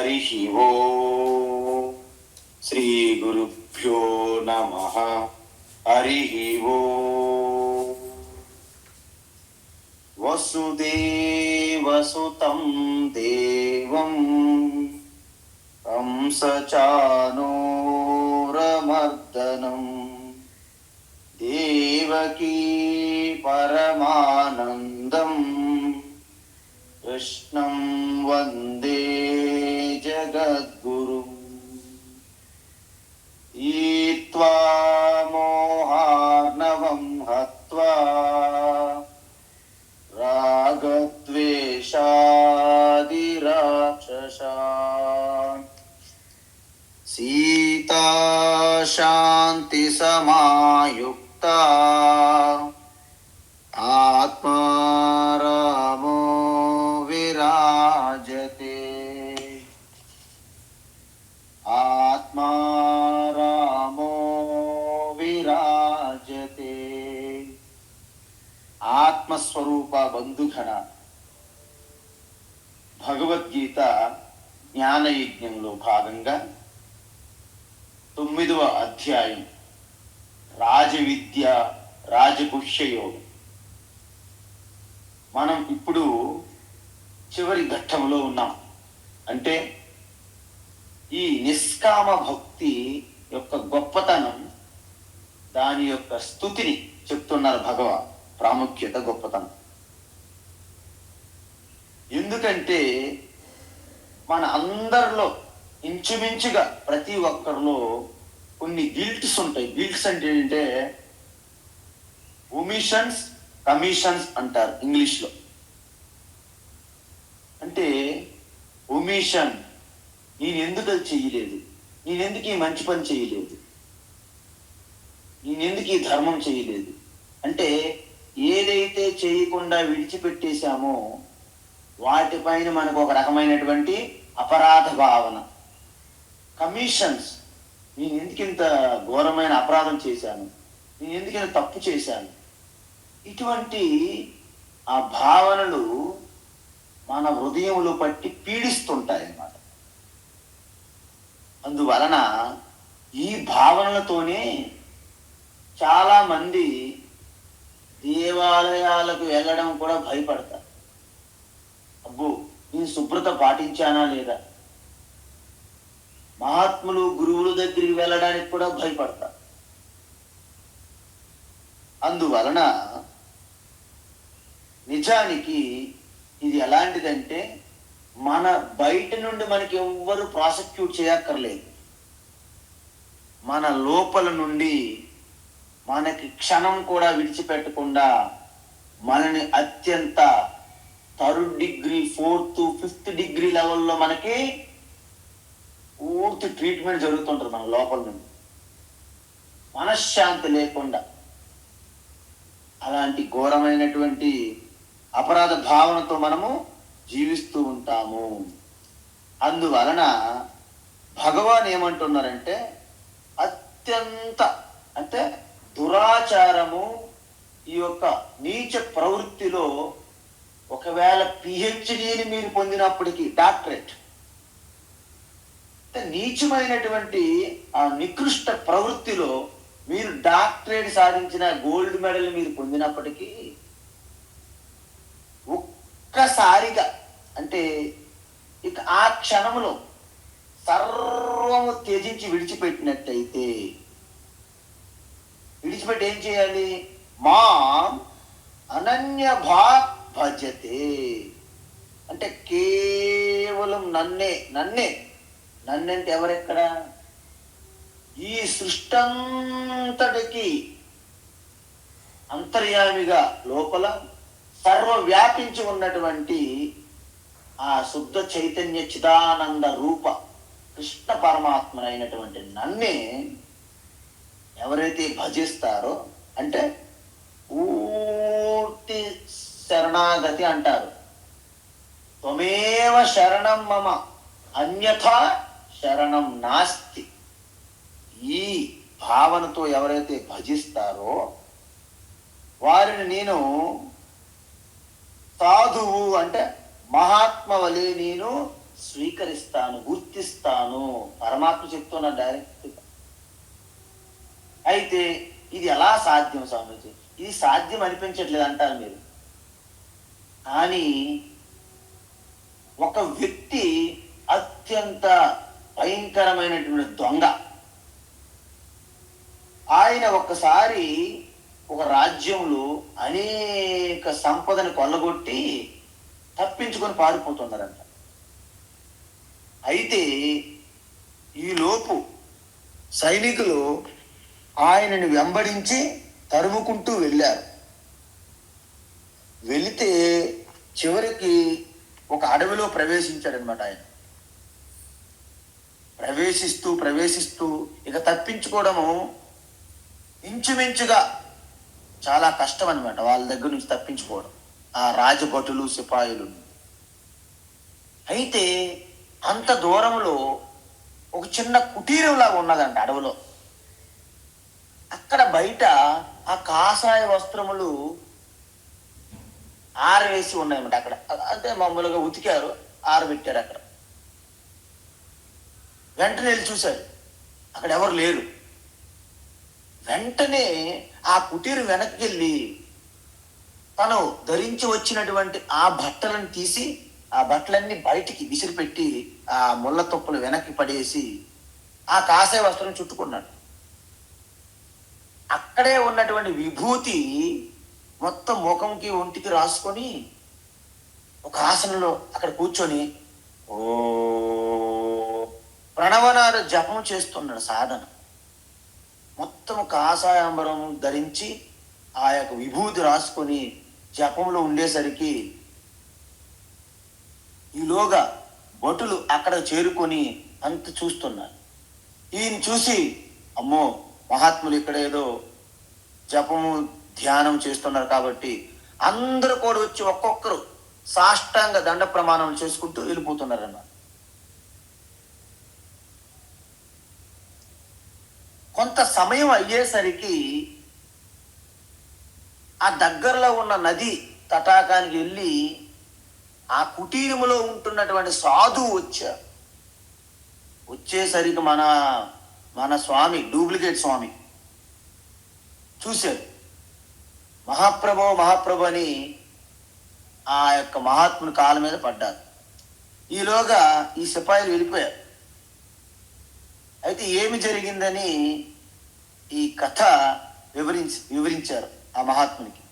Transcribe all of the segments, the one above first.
హరి ఓం. శ్రీ గురుభ్యో నమః. హరి ఓం. వసుదేవసుతం దేవం కంసచానూరమర్దనం దేవకీ పరమానందం కృష్ణం వందే జగద్గురుం. ఈత్వా మోహార్ణవం హత్వా రాగద్వేషాదిరాక్షసాన్ సీతా శాంతి సమాయుక్తా ఆత్మారామో విరాజతే. ఆత్మారామో విరాజతే. ఆత్మస్వరూప బంధుగణ భగవద్గీత జ్ఞానయజ్ఞంలో భాగంగా 9వ అధ్యాయం రాజవిద్య రాజగుహ్య యోగం. మనం ఇప్పుడు చివరి ఘట్టంలో ఉన్నాం. అంటే ఈ నిష్కామ భక్తి యొక్క గొప్పతనం, దాని యొక్క స్తుతిని చెప్తున్నారు భగవాన్. ప్రాముఖ్యత, గొప్పతనం. ఎందుకంటే మన అందరిలో ఇంచుమించుగా ప్రతి ఒక్కరిలో కొన్ని గిల్ట్స్ ఉంటాయి. గిల్ట్స్ అంటే ఏంటంటే ఒమిషన్స్, కమిషన్స్ అంటారు ఇంగ్లీష్లో. అంటే ఒమిషన్, నేను ఎందుకు అది చెయ్యలేదు, నేనెందుకు ఈ మంచి పని చేయలేదు, నేనెందుకు ఈ ధర్మం చేయలేదు అంటే ఏదైతే చేయకుండా విడిచిపెట్టేశామో వాటిపైన మనకు ఒక రకమైనటువంటి అపరాధ భావన. కమిషన్స్, నేను ఎందుకు ఇంత ఘోరమైన అపరాధం చేశాను, నేను ఎందుకు ఇంత తప్పు చేశాను, ఇటువంటి ఆ భావనలు మన హృదయంలో పట్టి పీడిస్తుంటాయి అన్నమాట. అందువలన ఈ భావనలతోనే చాలా మంది దేవాలయాలకు వెళ్ళడం కూడా భయపడతారు. అబ్బో, నేను శుభ్రత పాటించానా లేదా, మహాత్ములు గురువుల దగ్గరికి వెళ్ళడానికి కూడా భయపడతారు. అందువలన నిజానికి ఇది ఎలాంటిదంటే, మన బయట నుండి మనకి ఎవ్వరు ప్రాసిక్యూట్ చేయక్కర్లేదు. మన లోపల నుండి మనకి క్షణం కూడా విడిచిపెట్టకుండా మనని అత్యంత 3rd degree, 4th, 5th degree లెవెల్లో మనకి పూర్తి ట్రీట్మెంట్ జరుగుతుంటుంది మన లోపల నుండి, మనశ్శాంతి లేకుండా. అలాంటి ఘోరమైనటువంటి అపరాధ భావనతో మనము జీవిస్తూ ఉంటాము. అందువలన భగవాన్ ఏమంటున్నారంటే, అత్యంత అంటే దురాచారము, ఈ యొక్క నీచ ప్రవృత్తిలో ఒకవేళ పిహెచ్డిని మీరు పొందినప్పటికీ, డాక్టరేట్, నీచమైనటువంటి ఆ నికృష్ట ప్రవృత్తిలో మీరు డాక్టరేట్ సాధించిన, గోల్డ్ మెడల్ మీరు పొందినప్పటికీ ఒక్కసారిగా అంటే ఇక ఆ క్షణంలో సర్వము త్యజించి విడిచిపెట్టినట్టయితే, విడిచిపెట్టి ఏం చేయాలి? మాం అనన్య భాక్ భజతే, అంటే కేవలం నన్నే నన్నంటే ఎవరెక్కడ? ఈ సృష్టంతటికి అంతర్యామిగా లోపల సర్వవ్యాపించి ఉన్నటువంటి ఆ శుద్ధ చైతన్య చిదానంద రూప కృష్ణ పరమాత్మనైనటువంటి నన్నే ఎవరైతే భజిస్తారో, అంటే పూర్తి శరణాగతి అంటారు. త్వమేవ శరణం మమ అన్యథా శరణం నాస్తి. ఈ భావనతో ఎవరైతే భజిస్తారో వారిని నేను సాధువు అంటే మహాత్మ వలె నేను స్వీకరిస్తాను, గుర్తిస్తాను. పరమాత్మ చెప్తున్నా డైరెక్ట్. అయితే ఇది ఎలా సాధ్యం స్వామీజీ? ఇది సాధ్యం అనిపించట్లేదు అంటారు మీరు. కానీ ఒక వ్యక్తి అత్యంత భయంకరమైనటువంటి దొంగ. ఆయన ఒక్కసారి ఒక రాజ్యంలో అనేక సంపదను కొల్లగొట్టి తప్పించుకొని పారిపోతున్నారంట. అయితే ఈలోపు సైనికులు ఆయనను వెంబడించి తరుముకుంటూ వెళ్ళారు. వెళితే చివరికి ఒక అడవిలో ప్రవేశించాడనమాట. ఆయన ప్రవేశిస్తూ ఇక తప్పించుకోవడము ఇంచుమించుగా చాలా కష్టం అనమాట. వాళ్ళ దగ్గర నుంచి తప్పించుకోవడం, ఆ రాజభటులు సిపాయిలు. అయితే అంత దూరంలో ఒక చిన్న కుటీరంలాగా ఉన్నదంట అడవిలో. అక్కడ బయట ఆ కాషాయ వస్త్రములు ఆరవేసి ఉన్నాయన్నమాట. అక్కడ అంటే మామూలుగా ఉతికారు, ఆరబెట్టారు. అక్కడ వెంటనే వెళ్ళి చూశాడు, అక్కడ ఎవరు లేరు. వెంటనే ఆ కుటీరు వెనక్కి వెళ్ళి తను ధరించి వచ్చినటువంటి ఆ బట్టలను తీసి ఆ బట్టలన్నీ బయటికి విసిరిపెట్టి ఆ ముళ్ళ తొప్పులు వెనక్కి పడేసి ఆ కాషాయ వస్త్రం చుట్టుకున్నాడు. అక్కడే ఉన్నటువంటి విభూతి మొత్తం ముఖంకి ఒంటికి రాసుకొని ఒక ఆసనంలో అక్కడ కూర్చొని ఓ ప్రణవనాలు జపం చేస్తున్నాడు. సాధన మొత్తం కాషాయాంబరం ధరించి ఆ యొక్క విభూతి రాసుకొని జపంలో ఉండేసరికి ఈలోగా భటులు అక్కడ చేరుకొని అంత చూస్తున్నారు. ఈయన చూసి అమ్మో మహాత్ములు ఇక్కడ ఏదో జపము ధ్యానం చేస్తున్నారు కాబట్టి అందరూ కూడా వచ్చి ఒక్కొక్కరు సాష్టాంగ దండ ప్రమాణం చేసుకుంటూ వెళ్ళిపోతున్నారన్నమాట. కొంత సమయం అయ్యేసరికి ఆ దగ్గరలో ఉన్న నది తటాకానికి వెళ్ళి ఆ కుటీరములో ఉంటున్నటువంటి సాధువు వచ్చారు. వచ్చేసరికి మన స్వామి, డూప్లికేట్ స్వామి చూశారు. మహాప్రభు అని ఆ యొక్క మహాత్ముని కాళ్ళ మీద పడ్డారు. ఈలోగా ఈ సిపాయిలు వెళ్ళిపోయారు. అయితే ఏమి జరిగిందని ఈ కథ వివరించారు ఆ మహాత్మునికి.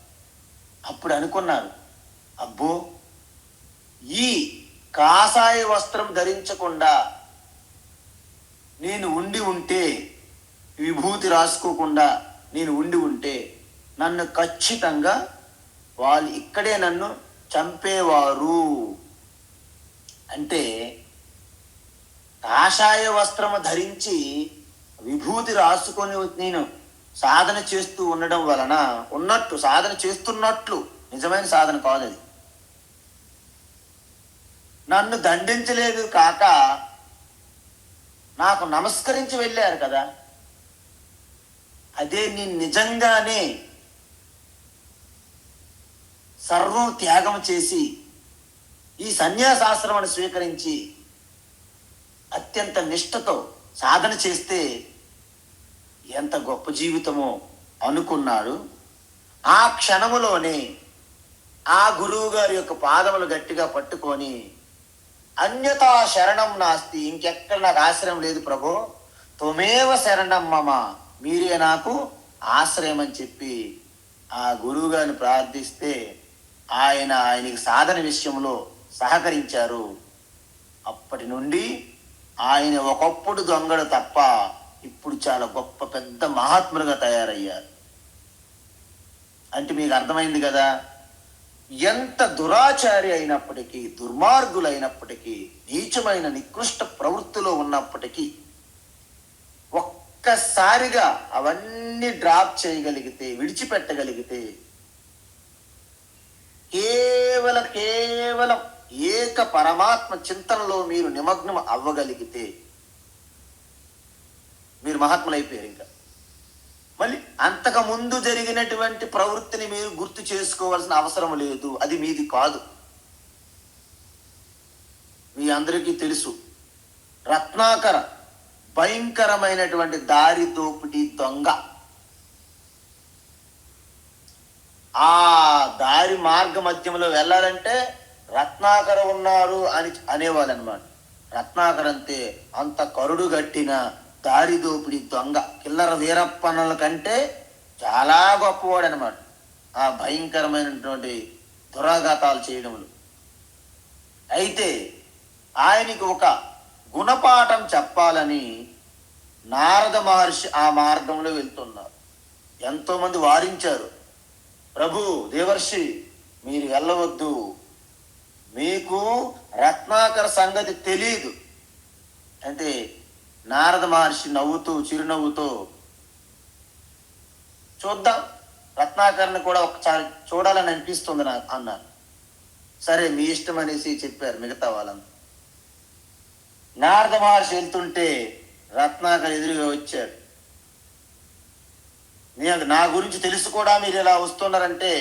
అప్పుడు అనుకున్నారు, అబ్బో ఈ కాషాయ వస్త్రం ధరించకుండా నేను ఉంటే, విభూతి రాసుకోకుండా నేను ఉంటే నన్ను ఖచ్చితంగా వాళ్ళు ఇక్కడే నన్ను చంపేవారు. అంటే కాషాయ వస్త్రము ధరించి విభూతి రాసుకొని నేను సాధన చేస్తూ ఉండడం వలన సాధన చేస్తున్నట్లు నిజమైన సాధన కాదు అది. నన్ను దండించలేదు కాక నాకు నమస్కరించి వెళ్ళారు కదా, అదే నేను నిజంగానే సర్వం త్యాగం చేసి ఈ సన్యాసాశ్రమాన్ని స్వీకరించి అత్యంత నిష్ఠతో సాధన చేస్తే ఎంత గొప్ప జీవితమో అనుకున్నాడు. ఆ క్షణములోనే ఆ గురువు గారి యొక్క పాదములు గట్టిగా పట్టుకొని అన్యతా శరణం నాస్తి, ఇంకెక్కడ నాకు ఆశ్రయం లేదు ప్రభో, త్వమేవ శరణం మమ, మీరే నాకు ఆశ్రయం అని చెప్పి ఆ గురువు గారిని ప్రార్థిస్తే ఆయనకి సాధన విషయంలో సహకరించారు. అప్పటి నుండి ఆయన ఒకప్పుడు దొంగడు తప్ప ఇప్పుడు చాలా గొప్ప పెద్ద మహాత్ములుగా తయారయ్యారు. అంటే మీకు అర్థమైంది కదా, ఎంత దురాచారి అయినప్పటికీ, దుర్మార్గులైనప్పటికీ, నీచమైన నికృష్ట ప్రవృత్తిలో ఉన్నప్పటికీ ఒక్కసారిగా అవన్నీ డ్రాప్ చేయగలిగితే, విడిచిపెట్టగలిగితే, కేవలం ఏక పరమాత్మ చింతనలో మీరు నిమగ్నం అవ్వగలిగితే మీరు మహాత్ములైపోయారు. ఇంకా మళ్ళీ అంతకు ముందు జరిగినటువంటి ప్రవృత్తిని మీరు గుర్తు చేసుకోవాల్సిన అవసరం లేదు, అది మీది కాదు. మీ మీ అందరికీ తెలుసు. రత్నాకర భయంకరమైనటువంటి దారి దోపిడీ దొంగ. ఆ దారి మార్గ మధ్యంలో వెళ్ళాలంటే రత్నాకర ఉన్నారు అని అనేవాళ్ళు అనమాట. రత్నాకర్ అంతే అంత కరుడు గట్టిన దారి దోపిడీ దొంగ, కిల్లర వీరప్పనుల కంటే చాలా గొప్పవాడు అనమాట ఆ భయంకరమైనటువంటి దురాఘాతాలు చేయడంలో. అయితే ఆయనకి ఒక గుణపాఠం చెప్పాలని నారద మహర్షి ఆ మార్గంలో వెళ్తున్నారు. ఎంతోమంది వారించారు, ప్రభు దేవర్షి మీరు వెళ్ళవద్దు, మీకు రత్నాకర సంగతి తెలీదు అంటే నారద మహర్షి నవ్వుతూ చిరునవ్వుతో, చూద్దాం రత్నాకర్ని కూడా ఒకసారి చూడాలని అనిపిస్తుంది నాకు అన్నారు. సరే మీ ఇష్టం అనేసి చెప్పారు మిగతా వాళ్ళంతా. నారద మహర్షి వెళ్తుంటే రత్నాకర్ ఎదురుగా వచ్చాడు. నా గురించి తెలుసు కూడా మీరు ఇలా వస్తున్నారంటే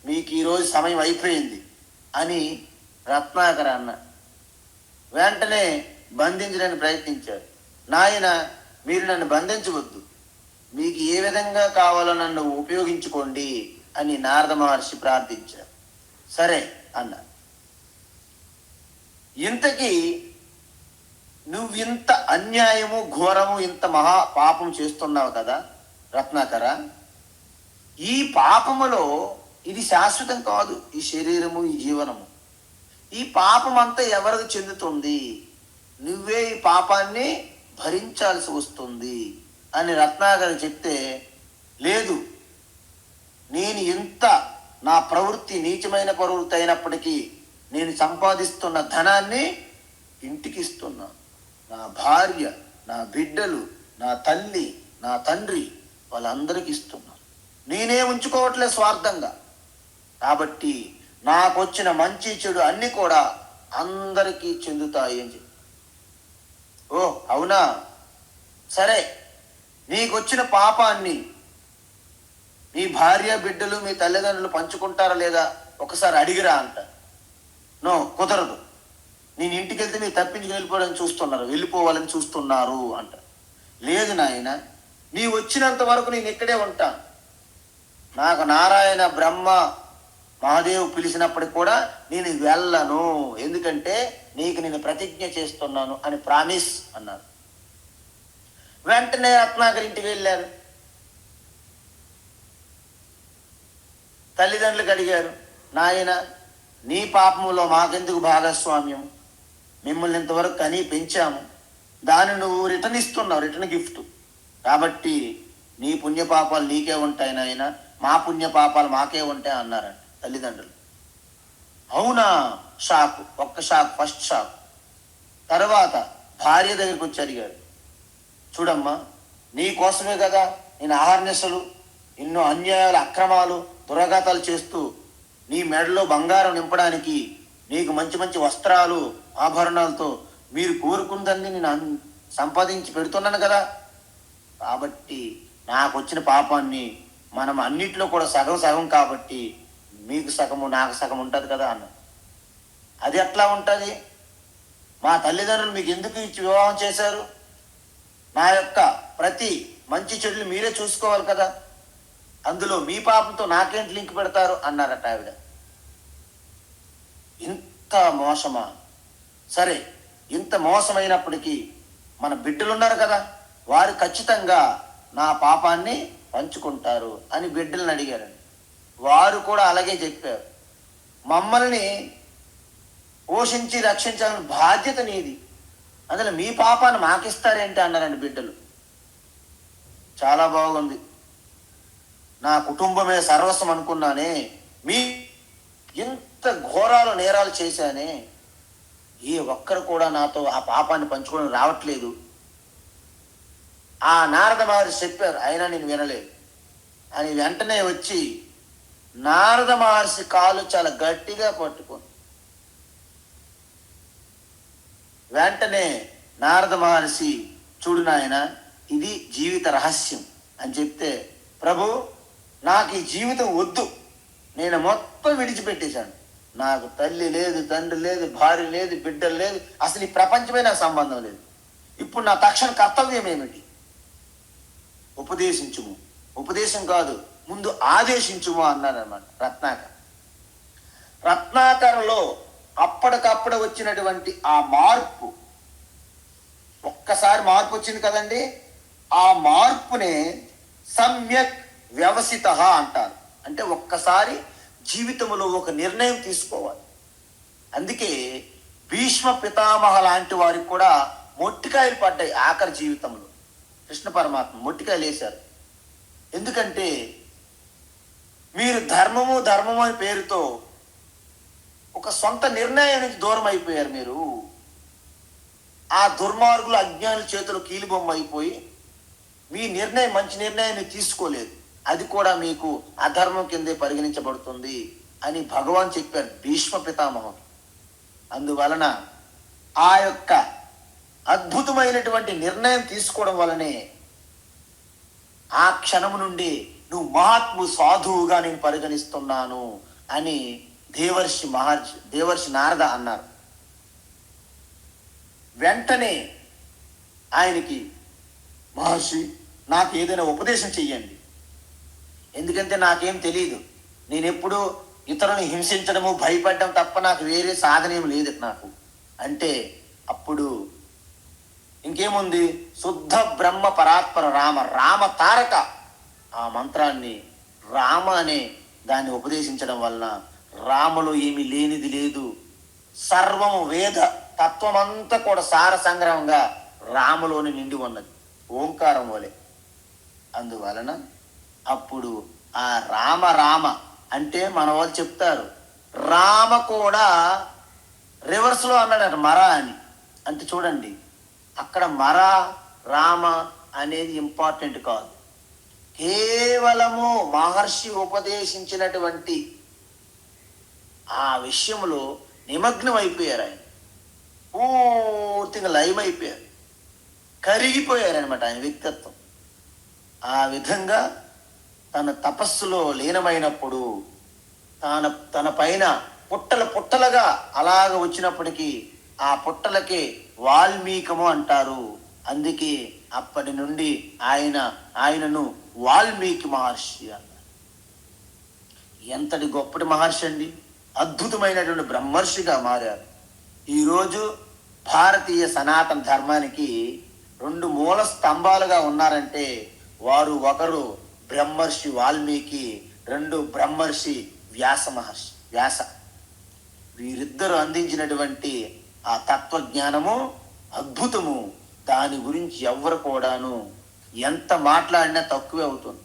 మీకు ఈరోజు సమయం అయిపోయింది అని రత్నాకర్ అన్న. వెంటనే బంధించడానికి ప్రయత్నించాడు. నాయన మీరు నన్ను బంధించవద్దు, మీకు ఏ విధంగా కావాలో నన్ను ఉపయోగించుకోండి అని నారద మహర్షి ప్రార్థించారు. సరే అన్న. ఇంతకీ నువ్వింత అన్యాయము ఘోరము ఇంత మహా పాపం చేస్తున్నావు కదా రత్నాకర, ఈ పాపములో ఇది శాశ్వతం కాదు, ఈ శరీరము ఈ జీవనము. ఈ పాపం అంతా ఎవరికి చెందుతుంది, నువ్వే ఈ పాపాన్ని భరించాల్సి వస్తుంది అని రత్నాకర్ చెప్తే, లేదు నేను ఎంత నా ప్రవృత్తి నీచమైన ప్రవృత్తి అయినప్పటికీ నేను సంపాదిస్తున్న ధనాన్ని ఇంటికి ఇస్తున్నా, నా భార్య నా బిడ్డలు నా తల్లి నా తండ్రి వాళ్ళందరికీ ఇస్తున్నా, నేనే ఉంచుకోవట్లేదు స్వార్థంగా. కాబట్టి నాకు వచ్చిన మంచి చెడు అన్ని కూడా అందరికీ చెందుతాయి అని చెప్పి. ఓ అవునా, సరే నీకు వచ్చిన పాపాన్ని మీ భార్య బిడ్డలు మీ తల్లిదండ్రులు పంచుకుంటారా లేదా ఒకసారి అడిగిరా అంట. నో కుదరదు, నేను ఇంటికి వెళ్తే మీరు తప్పించుకు వెళ్ళిపోవాలని చూస్తున్నారు అంట. లేదు నాయన, నీ వచ్చినంత వరకు నేను ఇక్కడే ఉంటాను. నాకు నారాయణ బ్రహ్మ మహాదేవ్ పిలిచినప్పటికి కూడా నేను వెళ్ళను, ఎందుకంటే నీకు నేను ప్రతిజ్ఞ చేస్తున్నాను అని ప్రామిస్ అన్నారు. వెంటనే రత్నాకర్ ఇంటికి వెళ్ళారు. తల్లిదండ్రులకు అడిగారు, నాయన నీ పాపములో మాకెందుకు భాగస్వామ్యం, మిమ్మల్ని ఇంతవరకు కని పెంచాము, దాన్ని నువ్వు రిటర్న్ ఇస్తున్నావు, రిటర్న్ గిఫ్ట్, కాబట్టి నీ పుణ్యపాపాలు నీకే ఉంటాయి నాయన, మా పుణ్యపాపాలు మాకే ఉంటాయి అన్నారంట తల్లిదండ్రులు. అవునా, షాక్, ఒక్క షాక్, ఫస్ట్ షాక్. తర్వాత భార్య దగ్గరికి వచ్చి అడిగాడు, చూడమ్మా నీ కోసమే కదా నేను ఆహర్నిశలు ఎన్నో అన్యాయాలు అక్రమాలు దురాఘాతాలు చేస్తూ నీ మెడలో బంగారం నింపడానికి నీకు మంచి మంచి వస్త్రాలు ఆభరణాలతో మీరు కోరుకుందని నేను సంపాదించి పెడుతున్నాను కదా, కాబట్టి నాకు వచ్చిన పాపాన్ని మనం అన్నిట్లో కూడా సగం సగం కాబట్టి మీకు సగము నాకు సగం ఉంటుంది కదా అన్న. అది ఎట్లా ఉంటుంది, మా తల్లిదండ్రులు మీకు ఎందుకు ఇచ్చి వివాహం చేశారు, నా యొక్క ప్రతి మంచి చెడులు మీరే చూసుకోవాలి కదా, అందులో మీ పాపంతో నాకేంటి లింక్ పెడతారు అన్నారట ఆవిడ. ఇంత మోసమా, సరే ఇంత మోసమైనప్పటికీ మన బిడ్డలు ఉన్నారు కదా, వారు ఖచ్చితంగా నా పాపాన్ని పంచుకుంటారు అని బిడ్డలను అడిగారండి. వారు కూడా అలాగే చెప్పారు, మమ్మల్ని పోషించి రక్షించాలని బాధ్యత నీది, అందులో మీ పాపాన్ని మాకిస్తారేంటి అన్నారండి బిడ్డలు. చాలా బాగుంది, నా కుటుంబమే సర్వస్వం అనుకున్నానే, మీ ఇంత ఘోరాలు నేరాలు చేశానే, ఏ ఒక్కరు కూడా నాతో ఆ పాపాన్ని పంచుకోవడం రావట్లేదు. ఆ నారద మహర్షి చెప్పారు, అయినా నేను వినలేదు అని వెంటనే వచ్చి నారద మహర్షి కాలు చాలా గట్టిగా పట్టుకొని వెంటనే నారద మహర్షి, చూడు నాయన ఇది జీవిత రహస్యం అని చెప్తే, ప్రభు నాకు ఈ జీవితం వద్దు, నేను మొత్తం విడిచిపెట్టేశాను, నాకు తల్లి లేదు, తండ్రి లేదు, భార్య లేదు, బిడ్డలు లేదు, అసలు ఈ ప్రపంచమే నాకు సంబంధం లేదు. ఇప్పుడు నా తక్షణ కర్తవ్యం ఏమిటి? ఉపదేశించుము. ఉపదేశం కాదు, ముందు ఆదేశించుము అన్నారన్నమాట రత్నాకర్. రత్నాకర్లో అప్పటికప్పుడు వచ్చినటువంటి ఆ మార్పు, ఒక్కసారి మార్పు వచ్చింది కదండి, ఆ మార్పునే సమ్యక్ వ్యవసిత అంటారు. అంటే ఒక్కసారి జీవితంలో ఒక నిర్ణయం తీసుకోవాలి. అందుకే భీష్మ పితామహ లాంటి వారికి కూడా మొట్టికాయలు పడ్డాయి ఆఖరి జీవితంలో. కృష్ణ పరమాత్మ మొట్టికాయలు వేశారు. ఎందుకంటే మీరు ధర్మము ధర్మము అనే పేరుతో ఒక సొంత నిర్ణయానికి దూరం అయిపోయారు. మీరు ఆ దుర్మార్గులు అజ్ఞానుల చేతులు కీలుబొమ్మ అయిపోయి మీ నిర్ణయం మంచి నిర్ణయాన్ని తీసుకోలేదు, అది కూడా మీకు అధర్మం కిందే పరిగణించబడుతుంది అని భగవాన్ చెప్పారు భీష్మ పితామహం. అందువలన ఆ యొక్క అద్భుతమైనటువంటి నిర్ణయం తీసుకోవడం వలనే ఆ క్షణము నుండి నువ్వు మహాత్ము సాధువుగా నేను పరిగణిస్తున్నాను అని దేవర్షి నారద అన్నారు. వెంటనే ఆయనకి, మహర్షి నాకు ఏదైనా ఉపదేశం చెయ్యండి, ఎందుకంటే నాకేం తెలియదు, నేను ఎప్పుడు ఇతరులను హింసించడము భయపడడం తప్ప నాకు వేరే సాధన ఏం లేదు నాకు అంటే, అప్పుడు ఇంకేముంది, శుద్ధ బ్రహ్మ పరాత్పర రామ, రామ తారక ఆ మంత్రాన్ని, రామ అనే దాన్ని ఉపదేశించడం వలన రామలో ఏమీ లేనిది లేదు, సర్వము వేద తత్వమంతా కూడా సార సంగ్రహంగా రామలోని నిండి ఉన్నది, ఓంకారం వలె. అందువలన అప్పుడు ఆ రామ రామ అంటే మన వాళ్ళు చెప్తారు, రామ కూడా రివర్స్లో అన్నాడు మర అని. అంటే చూడండి, అక్కడ మర రామ అనేది ఇంపార్టెంట్ కాదు, కేవలము మహర్షి ఉపదేశించినటువంటి ఆ విషయంలో నిమగ్నం అయిపోయారు. ఆయన పూర్తిగా లయమైపోయారు, కరిగిపోయారనమాట ఆయన వ్యక్తిత్వం. ఆ విధంగా తన తపస్సులో లీనమైనప్పుడు తన పైన పుట్టలుగా అలాగ వచ్చినప్పటికీ ఆ పుట్టలకే వాల్మీకము అంటారు. అందుకే అప్పటి నుండి ఆయనను వాల్మీకి మహర్షి అన్నారు. ఎంతటి గొప్పటి మహర్షి అండి, అద్భుతమైనటువంటి బ్రహ్మర్షిగా మారారు. ఈరోజు భారతీయ సనాతన ధర్మానికి 2 మూల స్తంభాలుగా ఉన్నారంటే వారు, ఒకరు బ్రహ్మర్షి వాల్మీకి, 2 బ్రహ్మర్షి వ్యాస. వీరిద్దరూ అందించినటువంటి ఆ తత్వజ్ఞానము అద్భుతము. దాని గురించి ఎవ్వరు కూడాను ఎంత మాట్లాడినా తక్కువే అవుతుంది.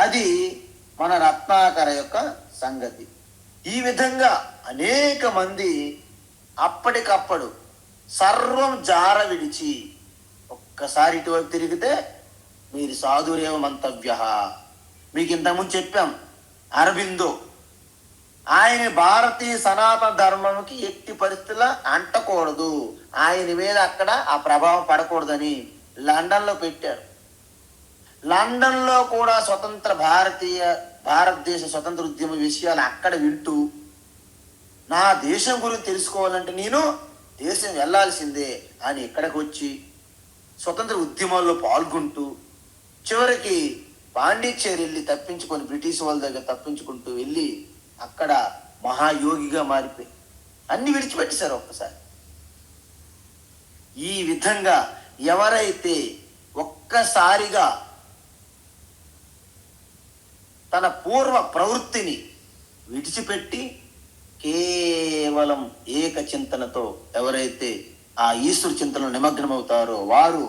అది మన రత్నాకర యొక్క సంగతి. ఈ విధంగా అనేక మంది అప్పటికప్పుడు సర్వం జార విడిచి ఒక్కసారి ఇటువైపు తిరిగితే మీరు సాధురేవ మంతవ్య. మీకు ఇంతకుముందు చెప్పాం, అరబిందో ఆయన భారతీయ సనాతన ధర్మంకి ఎట్టి పరిస్థితుల్లో అంటకూడదు, ఆయన మీద అక్కడ ఆ ప్రభావం పడకూడదని లండన్లో పెట్టారు. లండన్లో కూడా భారతదేశ స్వతంత్ర ఉద్యమ విషయాలు అక్కడ వింటూ, నా దేశం గురించి తెలుసుకోవాలంటే నేను దేశం వెళ్ళాల్సిందే అని ఇక్కడికి వచ్చి స్వతంత్ర ఉద్యమాల్లో పాల్గొంటూ చివరికి పాండిచ్చేరి వెళ్ళి తప్పించుకొని బ్రిటిష్ వాళ్ళ దగ్గర తప్పించుకుంటూ వెళ్ళి అక్కడ మహాయోగిగా మారిపోయి అన్ని విడిచిపెట్టేశారు ఒక్కసారి. ఈ విధంగా ఎవరైతే ఒక్కసారిగా తన పూర్వ ప్రవృత్తిని విడిచిపెట్టి కేవలం ఏక చింతనతో ఎవరైతే ఆ ఈశ్వర చింతనలో నిమగ్నమవుతారో వారు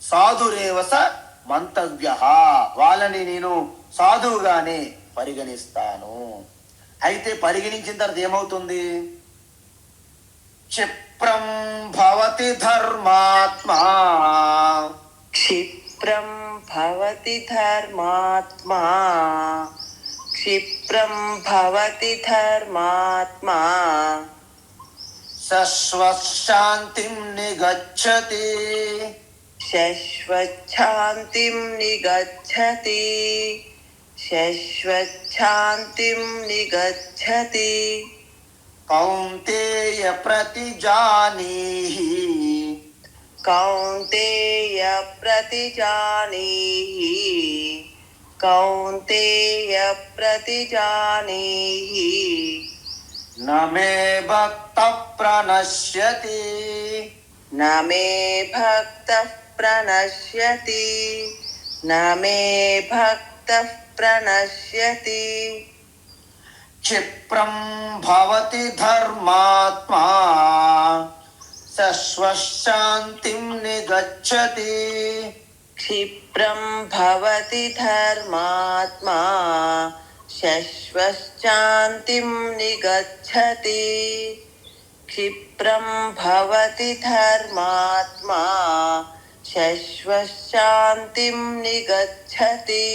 సాధురేవస మంతవ్య, వాళ్ళని నేను సాధువుగానే పరిగణిస్తాను. అయితే పరిగణించిన తర్వాత ఏమవుతుంది? క్షిప్రం భవతి ధర్మాత్మా, క్షిప్రం భవతి ధర్మాత్మా, క్షిప్రం భవతి ధర్మాత్మా, శాంతిం నిగచ్చతి, శాంతిం నిగచ్చతి, శశ్వచ్ఛాంతిం నిగచ్చతి. కౌంతేయ ప్రతిజానీహి కౌంతేయ ప్రతిజానీహి. కౌంతేయ ప్రతిజానీహి. న మే భక్త ప్రణశ్యతి. న మే భక్తః ప్రణశ్యతి. న మే భక్తః ప్రణశ్యతి. క్షిప్రం భవతి ధర్మాత్మా శశ్వశాంతిం నిగచ్చతి. క్షిప్రం భవతి ధర్మాత్మా శశ్వశ్చాంతిం నిగచ్చతి. క్షిప్రం భవతి ధర్మాత్మా శశ్వశ్చాంతిం నిగచ్చతి.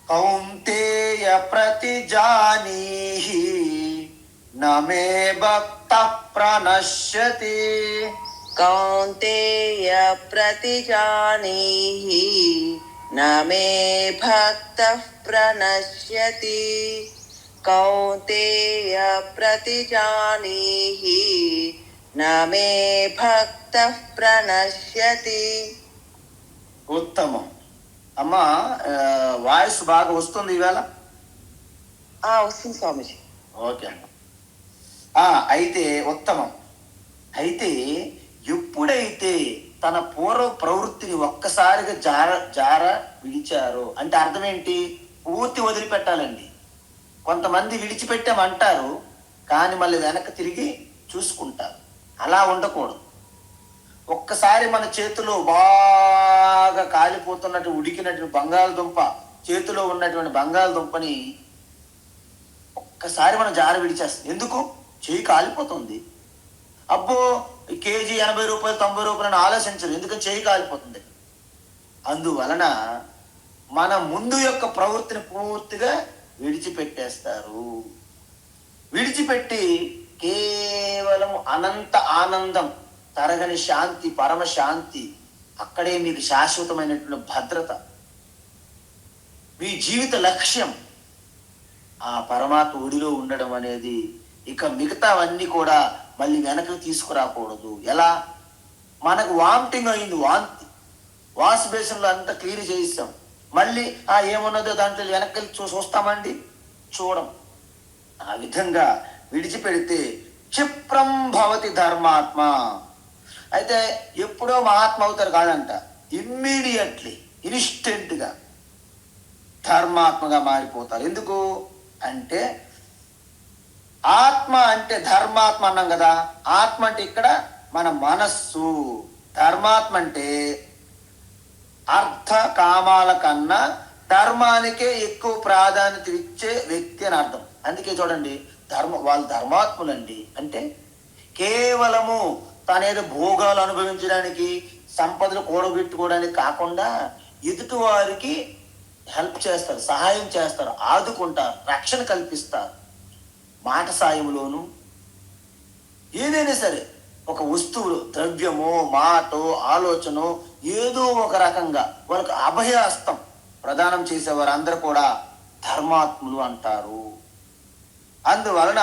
కౌంతేయ ప్రతిజానీహి న మే భక్త ప్రణశ్యతి. కౌంతేయ ప్రతిజానీహి న మే భక్తః ప్రణశ్యతి. కౌంతేయ ప్రతిజానీహి న మే భక్తః ప్రణశ్యతి. ఉత్తమం. అమ్మా, వాయిస్ బాగా వస్తుంది ఈవేళ? వస్తుంది స్వామిజీ. ఓకే అమ్మ. అయితే ఉత్తమం. అయితే ఎప్పుడైతే తన పూర్వ ప్రవృత్తిని ఒక్కసారిగా జార విడిచారో అంటే అర్థం ఏంటి? పూర్తి వదిలిపెట్టాలండి. కొంతమంది విడిచిపెట్టామంటారు కానీ మళ్ళీ వెనక్కి తిరిగి చూసుకుంటారు. అలా ఉండకూడదు. ఒక్కసారి మన చేతిలో బాగా కాలిపోతున్నట్టు ఉడికినటువంటి బంగాళదుంప, చేతిలో ఉన్నటువంటి బంగాళదుంపని ఒక్కసారి మనం జార విడిచేస్తాం. ఎందుకు? చేయి కాలిపోతుంది. అబ్బో కేజీ 80 రూపాయలు 90 రూపాయలని ఆలోచించరు, ఎందుకని చేయి కాలిపోతుంది. అందువలన మన ముందు యొక్క ప్రవృత్తిని పూర్తిగా విడిచిపెట్టేస్తారు. విడిచిపెట్టి కేవలం అనంత ఆనందం, తరగని శాంతి, పరమశాంతి, అక్కడే మీకు శాశ్వతమైనటువంటి భద్రత, మీ జీవిత లక్ష్యం ఆ పరమాత్మ ఒడిలో ఉండడం అనేది. ఇక మిగతావన్నీ కూడా మళ్ళీ వెనక్కి తీసుకురాకూడదు. ఎలా? మనకు వామిటింగ్ అయింది, వాంతి, వాష్ బేసిన్లో అంతా క్లీన్ చేయిస్తాం, మళ్ళీ ఏమున్నదో దాంట్లో వెనక్కి చూస్తామండి? చూడం. ఆ విధంగా విడిచిపెడితే క్షిప్రం భవతి ధర్మాత్మ. అయితే ఎప్పుడో మహాత్మ అవుతారు కాదంట, ఇమ్మీడియట్లీ, ఇన్స్టెంట్గా ధర్మాత్మగా మారిపోతారు. ఎందుకు అంటే ఆత్మ అంటే ధర్మాత్మ అన్నాం కదా. ఆత్మ అంటే ఇక్కడ మన మనస్సు, ధర్మాత్మ అంటే అర్థ కామాల కన్నా ధర్మానికే ఎక్కువ ప్రాధాన్యత ఇచ్చే వ్యక్తి అని అర్థం. అందుకే చూడండి, వాళ్ళు ధర్మాత్ములండి అంటే కేవలము తనేదో భోగాలు అనుభవించడానికి, సంపదలు కూడబెట్టుకోవడానికి కాకుండా ఎదుటి వారికి హెల్ప్ చేస్తారు, సహాయం చేస్తారు, ఆదుకుంటారు, రక్షణ కల్పిస్తారు. మాట సాయంలోను ఏదైనా సరే, ఒక వస్తువులు, ద్రవ్యమో, మాటో, ఆలోచనో ఏదో ఒక రకంగా వాళ్ళకి అభయహస్తం ప్రదానం చేసేవారు అందరూ కూడా ధర్మాత్ములు అంటారు. అందువలన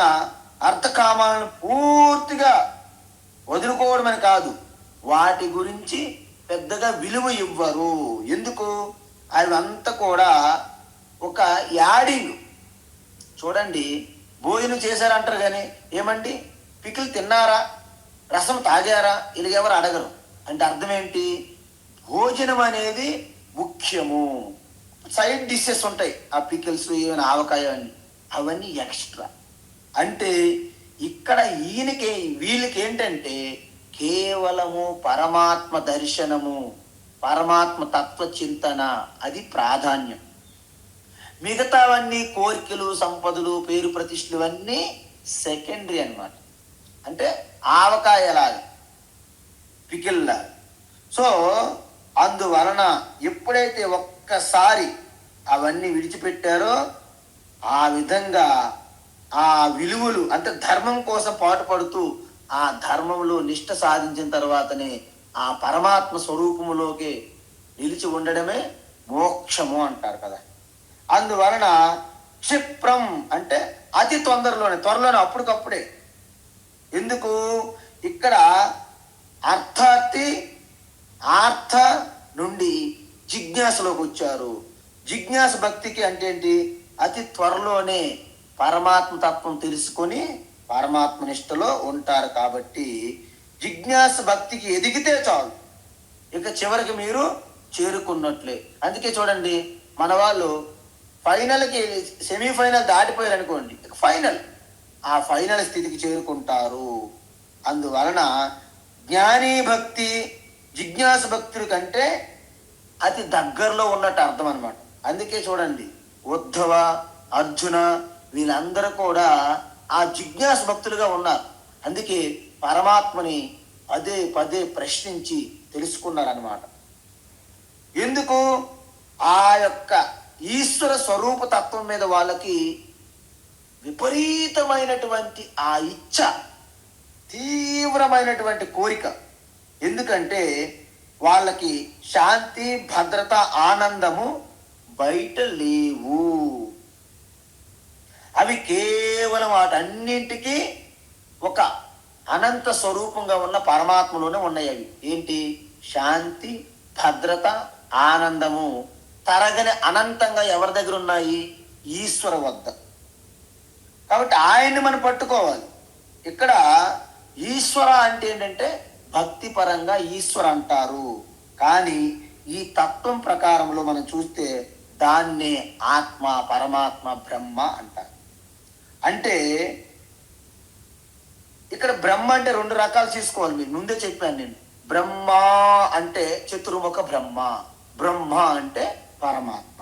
అర్థకామాలను పూర్తిగా వదులుకోవడమని కాదు, వాటి గురించి పెద్దగా విలువ ఇవ్వరు. ఎందుకు? అవి అంతా కూడా ఒక యాడింగ్. చూడండి, భోజనం చేశారంటారు కానీ ఏమండి పికిల్ తిన్నారా, రసం తాగారా, ఇలాగెవరు అడగరు. అంటే అర్థం ఏంటి? భోజనం అనేది ముఖ్యము. సైడ్ డిషెస్ ఉంటాయి, ఆ పికిల్స్, ఏమైనా ఆవకాయ అని, అవన్నీ ఎక్స్ట్రా. అంటే ఇక్కడ వీళ్ళకి ఏంటంటే కేవలము పరమాత్మ దర్శనము, పరమాత్మ తత్వ చింతన, అది ప్రాధాన్యం. మిగతావన్నీ కోరికలు, సంపదలు, పేరు ప్రతిష్టలు అన్నీ సెకండరీ అన్నమాట. అంటే ఆవకాయలాగా, పికిల్లాగా. సో అందువలన ఎప్పుడైతే ఒక్కసారి అవన్నీ విడిచిపెట్టారో ఆ విధంగా ఆ విలువలు అంటే ధర్మం కోసం పాటుపడుతూ ఆ ధర్మంలో నిష్ఠ సాధించిన తర్వాతనే ఆ పరమాత్మ స్వరూపములోకి నిలిచి ఉండడమే మోక్షము అంటారు కదా. అందువలన క్షిప్రం అంటే అతి త్వరలోనే అప్పటికప్పుడే. ఎందుకు ఇక్కడ అర్థార్థి ఆర్థ నుండి జిజ్ఞాసలోకి వచ్చారు. జిజ్ఞాస భక్తికి అంటే ఏంటి? అతి త్వరలోనే పరమాత్మ తత్వం తెలుసుకొని పరమాత్మ నిష్టలో ఉంటారు. కాబట్టి జిజ్ఞాస భక్తికి ఎదిగితే చాలు, ఇక చివరికి మీరు చేరుకున్నట్లే. అందుకే చూడండి, మన వాళ్ళు ఫైనల్కి సెమీఫైనల్ దాటిపోయారు అనుకోండి, ఇక ఆ ఫైనల్ స్థితికి చేరుకుంటారు. అందువలన జ్ఞానీ భక్తి జిజ్ఞాస భక్తుల కంటే అతి దగ్గరలో ఉన్నట్టు అర్థం అనమాట. అందుకే చూడండి, ఉద్ధవ, అర్జున వీళ్ళందరూ కూడా ఆ జిజ్ఞాస భక్తులుగా ఉన్నారు. అందుకే పరమాత్మని పదే పదే ప్రశ్నించి తెలుసుకున్నారనమాట. ఎందుకు? ఆ యొక్క ఈశ్వర స్వరూప తత్వం మీద వాళ్ళకి విపరీతమైనటువంటి ఆ ఇచ్చ, తీవ్రమైనటువంటి కోరిక. ఎందుకంటే వాళ్ళకి శాంతి, భద్రత, ఆనందము బయట లేవు. అవి కేవలం వాటన్నింటికి ఒక అనంత స్వరూపంగా ఉన్న పరమాత్మలోనే ఉన్నాయి. అవి ఏంటి? శాంతి, భద్రత, ఆనందము తరగని అనంతంగా ఎవరి దగ్గర ఉన్నాయి? ఈశ్వర వద్ద. కాబట్టి ఆయన్ని మనం పట్టుకోవాలి. ఇక్కడ ఈశ్వర అంటే ఏంటంటే భక్తి పరంగా ఈశ్వర అంటారు, కానీ ఈ తత్వం ప్రకారంలో మనం చూస్తే దాన్నే ఆత్మ, పరమాత్మ, బ్రహ్మ అంటారు. అంటే ఇక్కడ బ్రహ్మ అంటే రెండు రకాలు తీసుకోవాలి. మీరు ముందే చెప్పాను నేను. బ్రహ్మ అంటే చతుర్ముఖ బ్రహ్మ, బ్రహ్మ అంటే పరమాత్మ.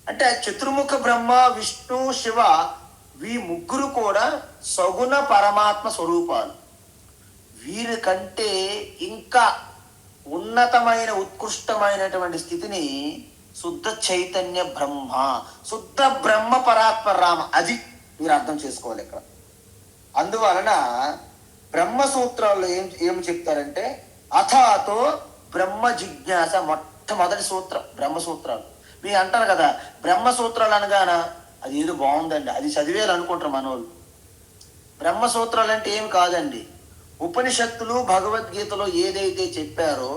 అంటే చతుర్ముఖ బ్రహ్మ, విష్ణు, శివ వీ ముగ్గురు కూడా సగుణ పరమాత్మ స్వరూపాలు. వీరి కంటే ఇంకా ఉన్నతమైన ఉత్కృష్టమైనటువంటి స్థితిని శుద్ధ చైతన్య బ్రహ్మ, శుద్ధ బ్రహ్మ పరాత్పర రామ, అది మీరు అర్థం చేసుకోవాలి ఇక్కడ. అందువలన బ్రహ్మ సూత్రాల్లో ఏం చెప్తారంటే అథాతో బ్రహ్మ జిజ్ఞాస, మొట్టమొదటి సూత్రం బ్రహ్మ సూత్రాలు. మీరు అంటారు కదా బ్రహ్మ సూత్రాలు అనగాన అది ఏదో బాగుందండి, అది చదివేయాలి అనుకుంటారు మనోళ్ళు. బ్రహ్మ సూత్రాలు అంటే ఏమి కాదండి, ఉపనిషత్తులు భగవద్గీతలో ఏదైతే చెప్పారో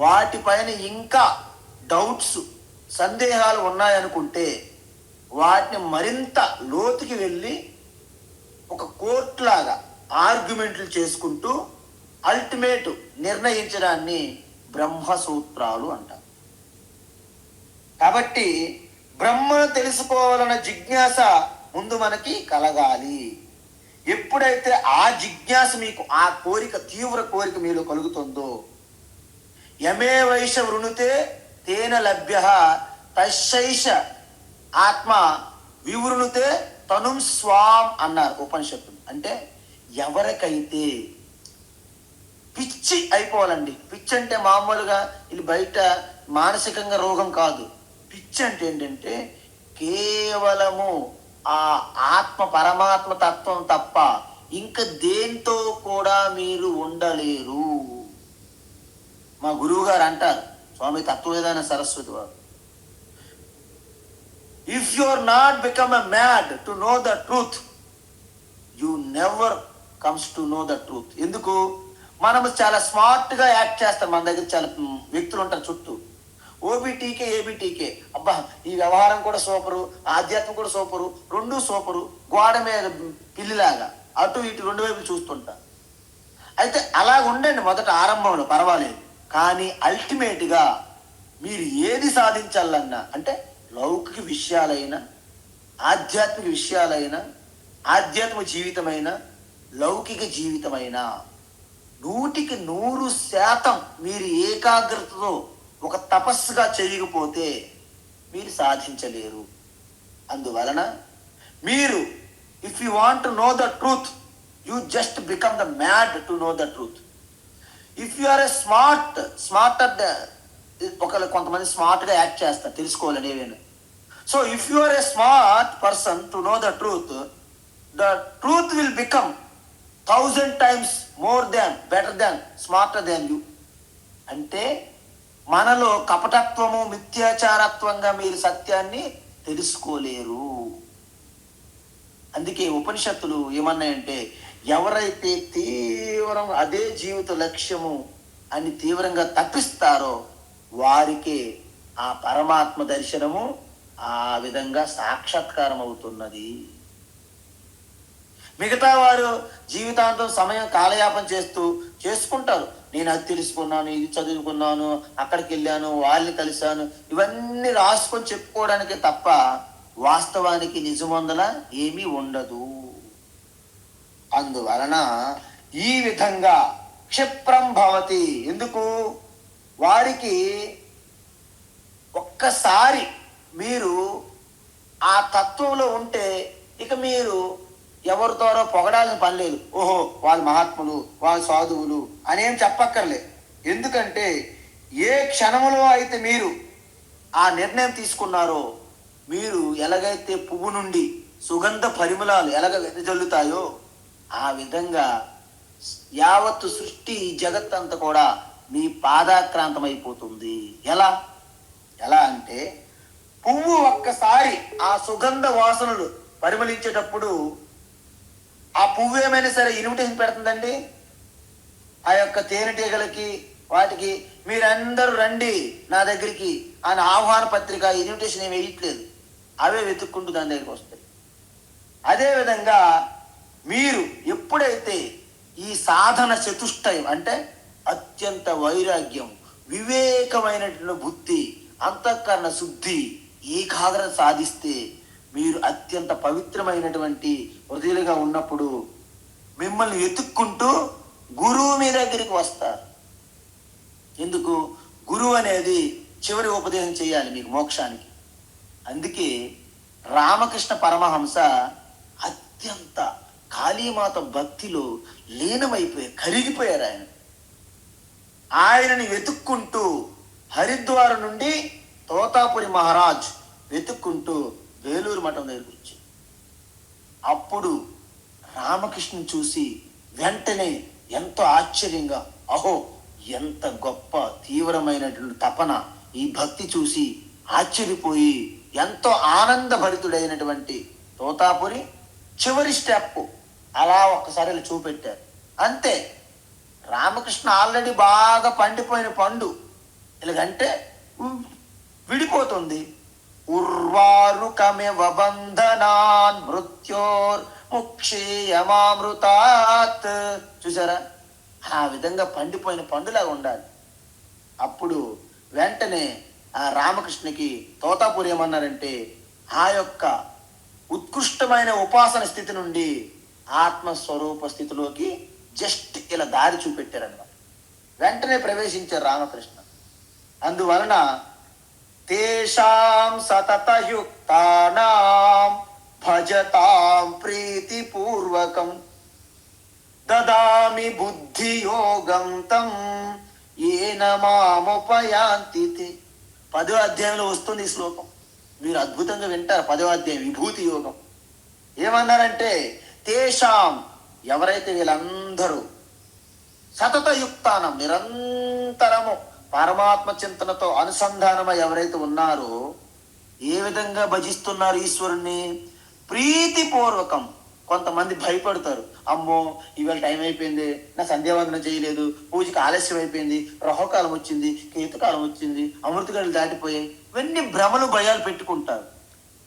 వాటిపైన ఇంకా డౌట్స్, సందేహాలు ఉన్నాయనుకుంటే వాటిని మరింత లోతుకి వెళ్ళి ఒక కోర్టు లాగా ఆర్గ్యుమెంట్లు చేసుకుంటూ అల్టిమేట్ నిర్ణయించడాన్ని బ్రహ్మసూత్రాలు అంటారు. కాబట్టి బ్రహ్మను తెలుసుకోవాలన్న జిజ్ఞాస ముందు మనకి కలగాలి. ఎప్పుడైతే ఆ జిజ్ఞాస మీకు, ఆ కోరిక, తీవ్ర కోరిక మీలో కలుగుతుందో, యమే వైష వృణుతే తేన లభ్య తశైష ఆత్మ వివృణుతే తనుం స్వాం అన్నారు ఉపనిషత్తులు. అంటే ఎవరికైతే పిచ్చి అయిపోవాలండి. పిచ్చి అంటే మామూలుగా ఇది బయట మానసికంగా రోగం కాదు. పిచ్చి అంటే ఏంటంటే కేవలము ఆ ఆత్మ, పరమాత్మ తత్వం తప్ప ఇంకా దేంతో కూడా మీరు ఉండలేరు. మా గురువు గారు అంటారు, స్వామి తత్వవేదాన సరస్వతి వారు, if you are not become a mad to know the truth, you never comes to know the truth. ఎందుకు? మనం చాలా స్మార్ట్ గా యాక్ట్ చేస్తాం. మన దగ్గర చాలా వ్యక్తులు ఉంటారు చుట్టూ, ఓబీటీకే, ఏబీటీకే, అబ్బా ఈ వ్యవహారం కూడా సూపరు, ఆధ్యాత్మం కూడా సూపరు, రెండు సూపరు, గోడ మీద పిల్లిలాగా అటు ఇటు రెండు వైపులు చూస్తుంటా. అయితే అలా ఉండండి మొదట ఆరంభంలో, పర్వాలేదు. కానీ అల్టిమేట్గా మీరు ఏది సాధించాలన్నా, అంటే లౌకిక విషయాలైనా, ఆధ్యాత్మిక విషయాలైనా, ఆధ్యాత్మిక జీవితమైనా, లౌకిక జీవితమైనా 100% మీరు ఏకాగ్రతతో ఒక తపస్సుగా చేయకపోతే మీరు సాధించలేరు. అందువలన మీరు if you want to know the truth, you just become the mad to know the truth. If you are a smarter, కొంతమంది స్మార్ట్గా యాక్ట్ చేస్తారు తెలుసుకోవాలని ఏమైనా. So if you are a smart person to know the truth will become 1000 times more than, better than, smarter than you. అంటే మనలో కపటత్వము మిథ్యాచారత్వంగా మీరు సత్యాన్ని తెలుసుకోలేరు. అందుకే ఉపనిషత్తులు ఏమన్నాయంటే, ఎవరైతే తీవ్రం అదే జీవిత లక్ష్యము అని తీవ్రంగా తప్పిస్తారో వారికే ఆ పరమాత్మ దర్శనము ఆ విధంగా సాక్షాత్కారం అవుతున్నది. మిగతా వారు జీవితాంతం సమయం కాలయాపన చేసుకుంటారు. నేను అది తెలుసుకున్నాను, ఇది చదువుకున్నాను, అక్కడికి వెళ్ళాను, వాళ్ళని కలిశాను, ఇవన్నీ రాసుకొని చెప్పుకోవడానికే తప్ప వాస్తవానికి నిజమందున ఏమీ ఉండదు. అందువలన ఈ విధంగా క్షిప్రం భవతి. ఎందుకు? వారికి ఒక్కసారి మీరు ఆ తత్వంలో ఉంటే ఇక మీరు ఎవరి ద్వారా పొగడాల్సిన పని లేదు. ఓహో వాళ్ళు మహాత్ములు, వాళ్ళు సాధువులు అనేం చెప్పక్కర్లేదు. ఎందుకంటే ఏ క్షణంలో అయితే మీరు ఆ నిర్ణయం తీసుకున్నారో, మీరు ఎలాగైతే పువ్వు నుండి సుగంధ పరిమళాలు ఎలాగ వెదజల్లుతాయో ఆ విధంగా యావత్తు సృష్టి జగత్ అంతా కూడా మీ పాదాక్రాంతం అయిపోతుంది. ఎలా అంటే పువ్వు ఒక్కసారి ఆ సుగంధ వాసనలు పరిమళించేటప్పుడు ఆ పువ్వు ఏమైనా సరే ఇన్విటేషన్ పెడుతుందండి ఆ యొక్క తేనెటీగలకి, వాటికి మీరందరూ రండి నా దగ్గరికి అని ఆహ్వాన పత్రిక ఇన్విటేషన్ ఏమి వేయట్లేదు. అవే వెతుక్కుంటూ దాని దగ్గరికి వస్తాయి. అదేవిధంగా మీరు ఎప్పుడైతే ఈ సాధన చతుష్టయం అంటే అత్యంత వైరాగ్యం, వివేకమైనటువంటి బుద్ధి, అంతఃకరణ శుద్ధి, ఏకాగ్రత సాధిస్తే మీరు అత్యంత పవిత్రమైనటువంటి హృదయులుగా ఉన్నప్పుడు మిమ్మల్ని వెతుక్కుంటూ గురువు మీ దగ్గరికి వస్తారు. ఎందుకు? గురువు అనేది చివరి ఉపదేశం చేయాలి మీకు మోక్షానికి. అందుకే రామకృష్ణ పరమహంస అత్యంత కాళీమాత భక్తిలో కరిగిపోయారు. ఆయనని వెతుక్కుంటూ హరిద్వారం నుండి తోతాపురి మహారాజ్ వెతుక్కుంటూ వేలూరు మఠం దగ్గరికి వచ్చి అప్పుడు రామకృష్ణుని చూసి వెంటనే ఎంతో ఆశ్చర్యంగా, అహో ఎంత గొప్ప తీవ్రమైనటువంటి తపన, ఈ భక్తి చూసి ఆశ్చర్యపోయి ఎంతో ఆనందభరితుడైనటువంటి తోతాపురి చివరి స్టెప్ అలా ఒక్కసారి చూపెట్టారు. అంతే. రామకృష్ణ ఆల్రెడీ బాగా పండిపోయిన పండు ఇలాగంటే విడిపోతుంది. ఉర్వారుకమివ బంధనాన్ మృత్యోర్ ముక్షేయమామృతాత్. చూసారా? ఆ విధంగా పండిపోయిన పండులాగా ఉండాలి. అప్పుడు వెంటనే ఆ రామకృష్ణకి తోతాపురి ఏమన్నారంటే, ఆ యొక్క ఉత్కృష్టమైన ఉపాసన స్థితి నుండి ఆత్మస్వరూప స్థితిలోకి జస్ట్ ఇలా దారి చూపెట్టారన్నమాట. వెంటనే ప్రవేశించారు రామకృష్ణ. అందువలన తేషాం సతతయుక్తానాం భజతాం ప్రీతిపూర్వకం దదామి బుద్ధియోగం తం ఏన మాముపయాంతి. 10వ అధ్యాయంలో వస్తుంది ఈ శ్లోకం. మీరు అద్భుతంగా వింటారు. 10వ అధ్యాయం విభూతి యోగం. ఏమన్నారంటే, తేషాం ఎవరైతే వీళ్ళందరూ సతతయుక్తానం నిరంతరము పరమాత్మ చింతనతో అనుసంధానమై ఎవరైతే ఉన్నారో, ఏ విధంగా భజిస్తున్నారు ఈశ్వరుణ్ణి? ప్రీతిపూర్వకం. కొంతమంది భయపడతారు, అమ్మో ఇవాళ టైం అయిపోయింది, నా సంధ్యావందనం చేయలేదు, పూజకి ఆలస్యం అయిపోయింది, రహోకాలం వచ్చింది, కేతుకాలం వచ్చింది, అమృతగడలు దాటిపోయాయి, ఇవన్నీ భ్రమలు భయాలు పెట్టుకుంటారు.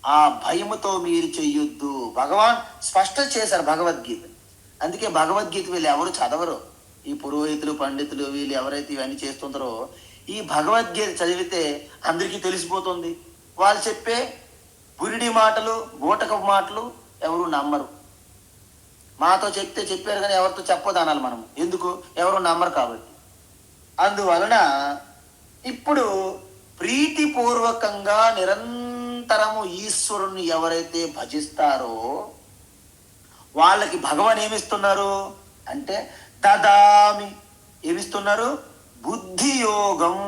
ఆ భయముతో మీరు చెయ్యొద్దు. భగవాన్ స్పష్టం చేశారు భగవద్గీత. అందుకే భగవద్గీత వీళ్ళు ఎవరు చదవరు. ఈ పురోహితులు పండితులు వీళ్ళు ఎవరైతే ఇవన్నీ చేస్తుంటారో, ఈ భగవద్గీత చదివితే అందరికీ తెలిసిపోతుంది. వాళ్ళు చెప్పే బురిడి మాటలు, బూటకపు మాటలు ఎవరు నమ్మరు. మాతో చెప్తే చెప్పారు కానీ ఎవరితో చెప్పదు అనాలి మనం. ఎందుకు? ఎవరు నమ్మరు కాబట్టి. అందువలన ఇప్పుడు ప్రీతిపూర్వకంగా నిరంతరము ఈశ్వరుని ఎవరైతే భజిస్తారో వాళ్ళకి భగవాన్ ఏమిస్తున్నారు అంటే, దదామి ఏమిస్తున్నారు? బుద్ధి యోగం.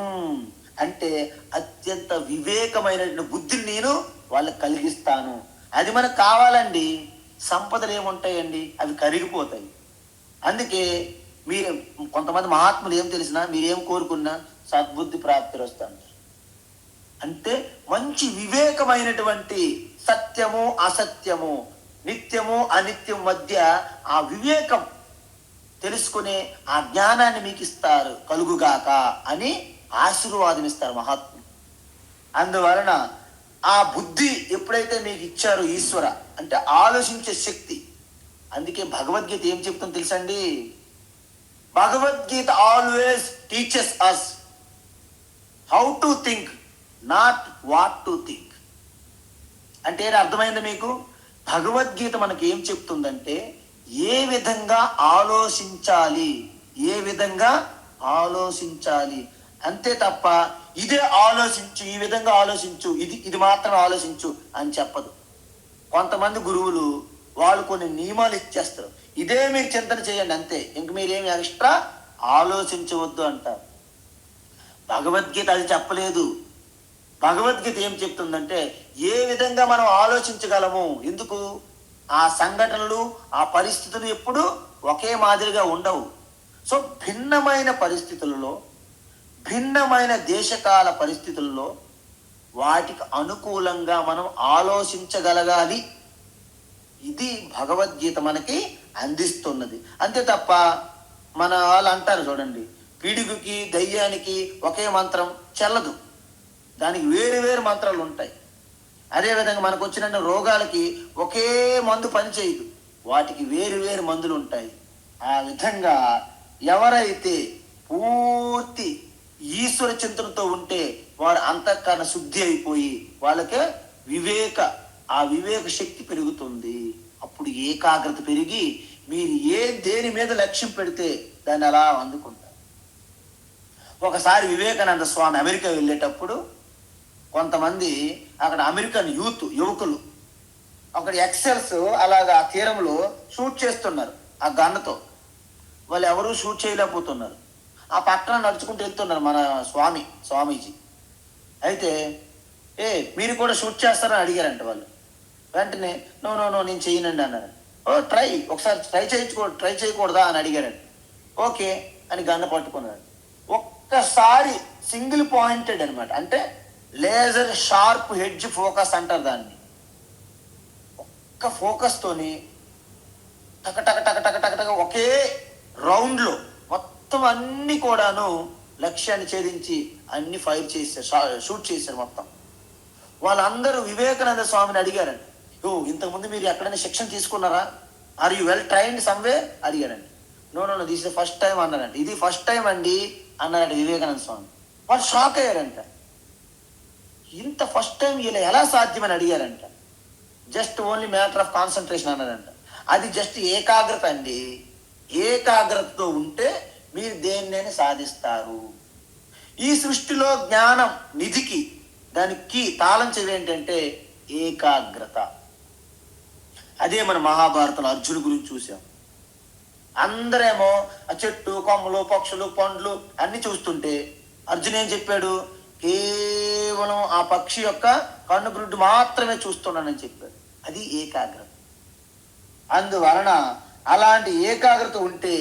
అంటే అత్యంత వివేకమైనటువంటి బుద్ధిని నేను వాళ్ళకి కలిగిస్తాను. అది మనకు కావాలండి. సంపదలు ఏముంటాయండి? అవి కరిగిపోతాయి. అందుకే మీరు కొంతమంది మహాత్ములు ఏం తెలిసినా మీరేం కోరుకున్నా సద్బుద్ధి ప్రాప్తి వస్తుంది. అంటే మంచి వివేకమైనటువంటి సత్యము అసత్యము, నిత్యము అనిత్యం మధ్య ఆ వివేకం తెలుసుకునే ఆ జ్ఞానాన్ని మీకు ఇస్తారు కలుగుగాక అని ఆశీర్వాదం ఇస్తారు మహాత్ములు. అందువలన ఆ బుద్ధి ఎప్పుడైతే మీకు ఇచ్చారో ఈశ్వర, అంటే ఆలోచించే శక్తి. అందుకే భగవద్గీత ఏం చెప్తుందో తెలుసండి, Bhagavad Gita always teachers us how to think, not what to think. అంటే అర్థమైంది మీకు? భగవద్గీత మనకి ఏం చెప్తుందంటే ఏ విధంగా ఆలోచించాలి, ఏ విధంగా ఆలోచించాలి అంతే తప్ప ఇదే ఆలోచించు, ఈ విధంగా ఆలోచించు, ఇది మాత్రం ఆలోచించు అని చెప్పదు. కొంతమంది గురువులు వాళ్ళు కొన్ని నియమాలు ఇచ్చేస్తారు, ఇదే మీరు చింతన చేయండి అంతే, ఇంక మీరేమి ఎక్స్ట్రా ఆలోచించవద్దు అంటారు. భగవద్గీత అది చెప్పలేదు. భగవద్గీత ఏం చెప్తుందంటే ఏ విధంగా మనం ఆలోచించగలము. ఎందుకు? ఆ సంఘటనలు ఆ పరిస్థితులు ఎప్పుడు ఒకే మాదిరిగా ఉండవు. సో భిన్నమైన పరిస్థితులలో, భిన్నమైన దేశకాల పరిస్థితుల్లో వాటికి అనుకూలంగా మనం ఆలోచించగలగాలి. ఇది భగవద్గీత మనకి అందిస్తున్నది. అంతే తప్ప మన వాళ్ళు అంటారు చూడండి, పిడుగుకి దయ్యానికి ఒకే మంత్రం చెల్లదు, దానికి వేరు వేరు మంత్రాలు ఉంటాయి. అదేవిధంగా మనకు వచ్చిన రోగాలకి ఒకే మందు పనిచేయదు, వాటికి వేరు వేరు మందులు ఉంటాయి. ఆ విధంగా ఎవరైతే పూర్తి ఈశ్వర చింతనతో ఉంటే వారు అంతఃకరణ శుద్ధి అయిపోయి వాళ్ళకే ఆ వివేక శక్తి పెరుగుతుంది. అప్పుడు ఏకాగ్రత పెరిగి మీరు దేని మీద లక్ష్యం పెడితే దాన్ని అలా అందుకుంటారు. ఒకసారి వివేకానంద స్వామి అమెరికా వెళ్ళేటప్పుడు కొంతమంది అక్కడ అమెరికన్ యువకులు అక్కడ ఎక్సెల్స్ అలాగా ఆ తీరంలో షూట్ చేస్తున్నారు ఆ గన్నుతో. వాళ్ళు ఎవరూ షూట్ చేయలేకపోతున్నారు. ఆ పక్కన నడుచుకుంటూ వెళ్తున్నారు మన స్వామీజీ. అయితే మీరు కూడా షూట్ చేస్తారని అడిగారంట వాళ్ళు. వెంటనే నో నేను చేయనండి అన్నారు. ఒకసారి ట్రై చేయకూడదా అని అడిగారంట. ఓకే అని గన్న పట్టుకున్నాడు. ఒక్కసారి సింగిల్ పాయింటెడ్ అనమాట, అంటే లేజర్ షార్ప్ హెడ్జ్ ఫోకస్ అంటారు దాన్ని. ఒక్క ఫోకస్ తోని టక టక టక టక టక టక ఒకే రౌండ్ లో మొత్తం అన్ని కూడాను లక్ష్యాన్ని ఛేదించి అన్ని ఫైర్ చేశారు, షూట్ చేశారు మొత్తం. వాళ్ళందరూ వివేకానంద స్వామిని అడిగారండి, ఇంతకుముందు మీరు ఎక్కడైనా శిక్షణ తీసుకున్నారా, are you well trained somewhere అడిగారండి. No this is first time అన్నారంట. ఇది ఫస్ట్ టైం అండి అన్నారంట వివేకానంద స్వామి. వాళ్ళు షాక్ అయ్యారంట, ఇంత ఫస్ట్ టైం ఇలా ఎలా సాధ్యమని అడిగారంట. Just only matter of concentration అన్నారంట. అది జస్ట్ ఏకాగ్రత అండి. ఏకాగ్రతతో ఉంటే మీరు దేన్నైనా సాధిస్తారు. ఈ సృష్టిలో జ్ఞానం నిధికి దానికి తాళం చెవి ఏంటంటే ఏకాగ్రత. అదే మన మహాభారతంలో అర్జునుడి గురించి చూసాం. అందరేమో ఆ చెట్టు కొమ్మలు పక్షులు పండ్లు అన్ని చూస్తుంటే అర్జున్ ఏం చెప్పాడు, కేవలం ఆ పక్షి యొక్క కన్నుగుడ్డు మాత్రమే చూస్తున్నానని చెప్పాడు. అది ఏకాగ్రత. అందువలన అలాంటి ఏకాగ్రత ఉంటే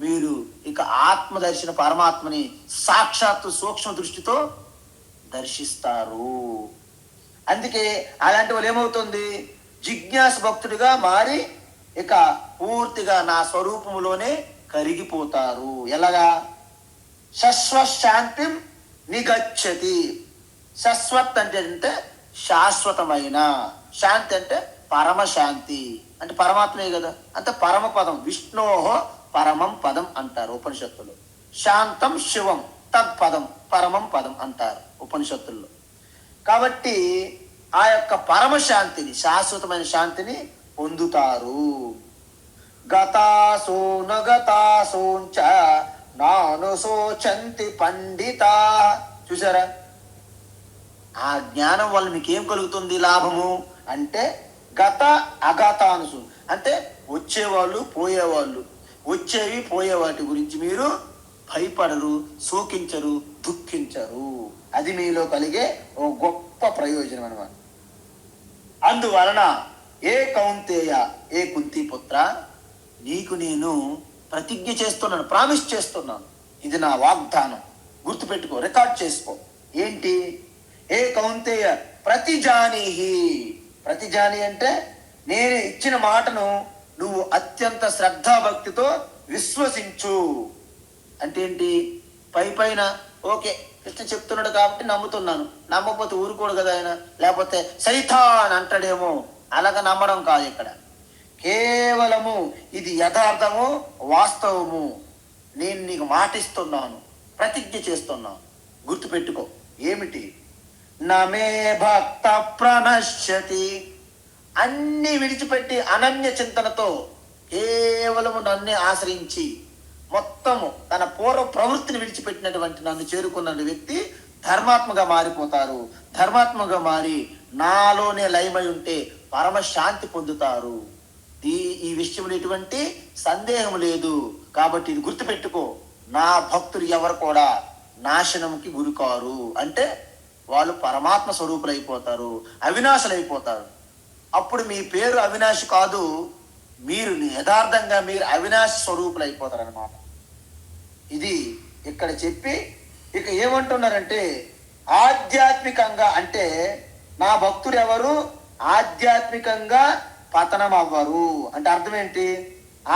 మీరు ఇక ఆత్మదర్శన పరమాత్మని సాక్షాత్తు సూక్ష్మ దృష్టితో దర్శిస్తారు. అందుకే అలాంటి వాళ్ళు ఏమవుతుంది, జిజ్ఞాస భక్తుడిగా మారి ఇక పూర్తిగా నా స్వరూపములోనే కరిగిపోతారు. ఎలాగా? శాశ్వత్ నిగచ్చతి. శాశ్వత్ అంటే శాశ్వతమైన, శాంతి అంటే పరమశాంతి, అంటే పరమాత్మే కదా, అంటే పరమ పదం. విష్ణోహో పరమం పదం అంటారు ఉపనిషత్తులు. శాంతం శివం తత్పదం పరమం పదం అంటారు ఉపనిషత్తుల్లో. కాబట్టి ఆ యొక్క పరమశాంతిని, శాశ్వతమైన శాంతిని పొందుతారు. గతాసో నగతాసోంచ నాను శోచంతి పండిత. చూసారా? ఆ జ్ఞానం వల్ల మీకు ఏం కలుగుతుంది లాభము అంటే గత అగతానుసు, అంటే వచ్చేవాళ్ళు పోయేవాళ్ళు, వచ్చేవి పోయే వాటి గురించి మీరు భయపడరు, శోకించరు, దుఃఖించరు. అది మీలో కలిగే ఓ గొప్ప ప్రయోజనం అన్నమాట. అందువలన ఏ కౌంతేయ, ఏ కుంతి పుత్ర, నీకు నేను ప్రతిజ్ఞ చేస్తున్నాను, ప్రామిస్ చేస్తున్నాను. ఇది నా వాగ్దానం. గుర్తుపెట్టుకో, రికార్డ్ చేసుకో. ఏంటి? ఏ కౌంతేయ ప్రతిజానీహి. ప్రతిజాని అంటే నేను ఇచ్చిన మాటను నువ్వు అత్యంత శ్రద్ధాభక్తితో విశ్వసించు. అంటే ఏంటి? పైన ఓకే, కృష్ణ చెప్తున్నాడు కాబట్టి నమ్ముతున్నాను, నమ్మకపోతే ఊరుకోడు కదా ఆయన, లేకపోతే సైతాన్ అంటాడేమో, అలాగ నమ్మడం కాదు ఇక్కడ. కేవలము ఇది యథార్థము, వాస్తవము. నేను నీకు మాటిస్తున్నాను, ప్రతిజ్ఞ చేస్తున్నాను. గుర్తుపెట్టుకో. ఏమిటి? నమే భక్త ప్రణశ్యతి. అన్ని విడిచిపెట్టి అనన్య చింతనతో కేవలము నన్నే ఆశ్రయించి మొత్తము తన పూర్వ ప్రవృత్తిని విడిచిపెట్టినటువంటి నన్ను చేరుకున్న వ్యక్తి ధర్మాత్మగా మారిపోతారు. ధర్మాత్మగా మారి నాలోనే లయమై ఉంటే పరమశాంతి పొందుతారు. ఈ విషయంలో ఎటువంటి సందేహం లేదు. కాబట్టి ఇది గుర్తుపెట్టుకో. నా భక్తులు ఎవరు కూడా నాశనంకి గురికారు. అంటే వాళ్ళు పరమాత్మ స్వరూపులు అయిపోతారు, అవినాశులు అయిపోతారు. అప్పుడు మీ పేరు అవినాశి కాదు, మీరు యథార్థంగా మీరు అవినాశి స్వరూపులు అయిపోతారు అన్నమాట. ఇది ఇక్కడ చెప్పి ఇక ఏమంటున్నారంటే, ఆధ్యాత్మికంగా అంటే నా భక్తులు ఎవరు ఆధ్యాత్మికంగా పతనం అవ్వరు. అంటే అర్థం ఏంటి?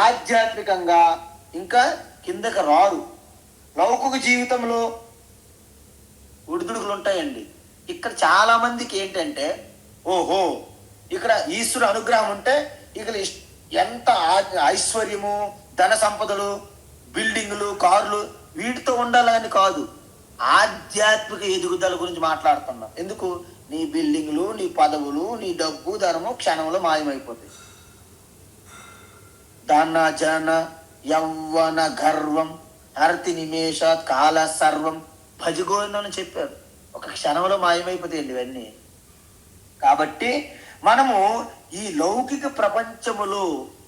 ఆధ్యాత్మికంగా ఇంకా కిందకి రారు. లౌకిక జీవితంలో ఒడిదుడుకులు ఉంటాయండి. ఇక్కడ చాలా మందికి ఏంటంటే, ఓహో ఇక్కడ ఈశ్వరు అనుగ్రహం ఉంటే ఇక ఎంత ఐశ్వర్యము, ధన సంపదలు, బిల్డింగులు, కార్లు వీటితో ఉండాలని కాదు, ఆధ్యాత్మిక ఎదుగుదల గురించి మాట్లాడుతున్నాం. ఎందుకు? నీ బిల్డింగులు, నీ పదవులు, నీ డబ్బు, ధనము క్షణంలో మాయమైపోతాయి. ధన జన యవ్వన గర్వం హరతి నిమేషాత్ కాల సర్వం భజగోవిందని చెప్పారు. ఒక క్షణంలో మాయమైపోతాయండి ఇవన్నీ. కాబట్టి మనము ఈ లౌకిక ప్రపంచములో